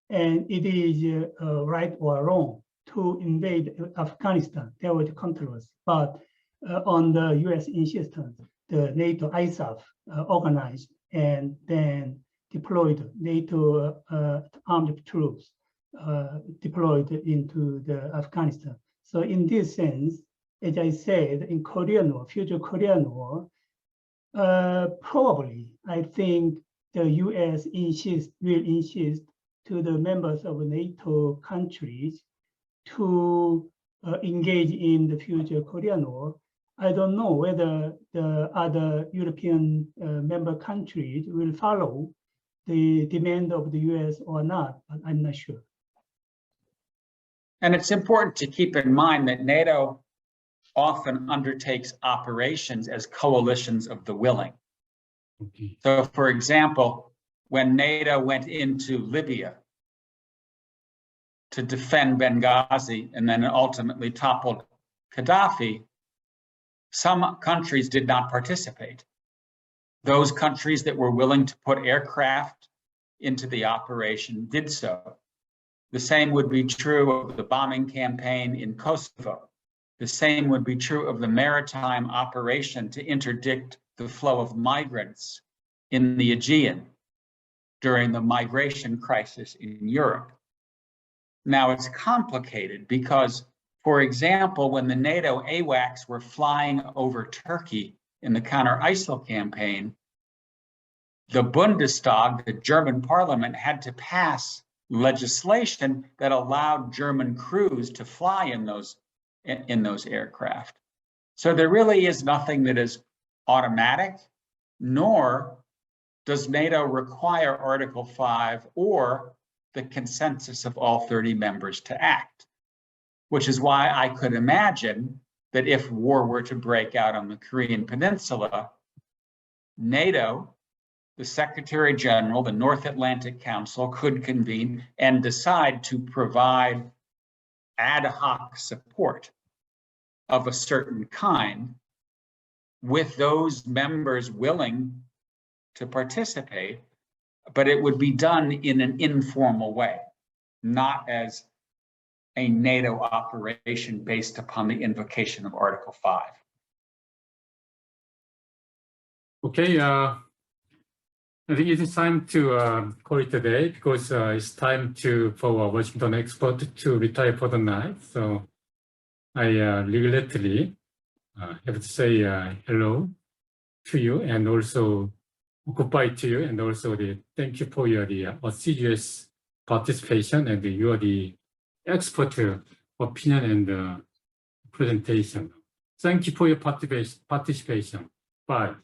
And it is right or wrong to invade Afghanistan. There was a controversy. But on the US insistence, the NATO ISAF organized and then deployed NATO armed troops deployed into the Afghanistan. So in this sense, as I said, in Korean War, future Korean War, probably I think the US will insist to the members of NATO countries to engage in the future Korean War. I don't know whether the other European member countries will follow the demand of the US or not, but I'm not sure. And it's important to keep in mind that NATO often undertakes operations as coalitions of the willing. Okay. So, for example, when NATO went into Libya, to defend Benghazi and then ultimately toppled Gaddafi, some countries did not participate. Those countries that were willing to put aircraft into the operation did so. The same would be true of the bombing campaign in Kosovo. The same would be true of the maritime operation to interdict the flow of migrants in the Aegean during the migration crisis in Europe. Now it's complicated because, for example, when the NATO AWACS were flying over Turkey in the counter-ISIL campaign, the Bundestag, the German parliament, had to pass legislation that allowed German crews to fly in those aircraft. So there really is nothing that is automatic, nor does NATO require Article 5 or the consensus of all 30 members to act, which is why I could imagine that if war were to break out on the Korean Peninsula, NATO, the Secretary General, the North Atlantic Council could convene and decide to provide ad hoc support of a certain kind with those members willing to participate, but it would be done in an informal way, not as a NATO operation based upon the invocation of Article 5. Okay, I think it is time to call it a day because it's time for our Washington expert to retire for the night. So I regretfully have to say hello to you and also goodbye to you, and also thank you for your assiduous participation and your expert opinion and presentation. Thank you for your participation. Bye.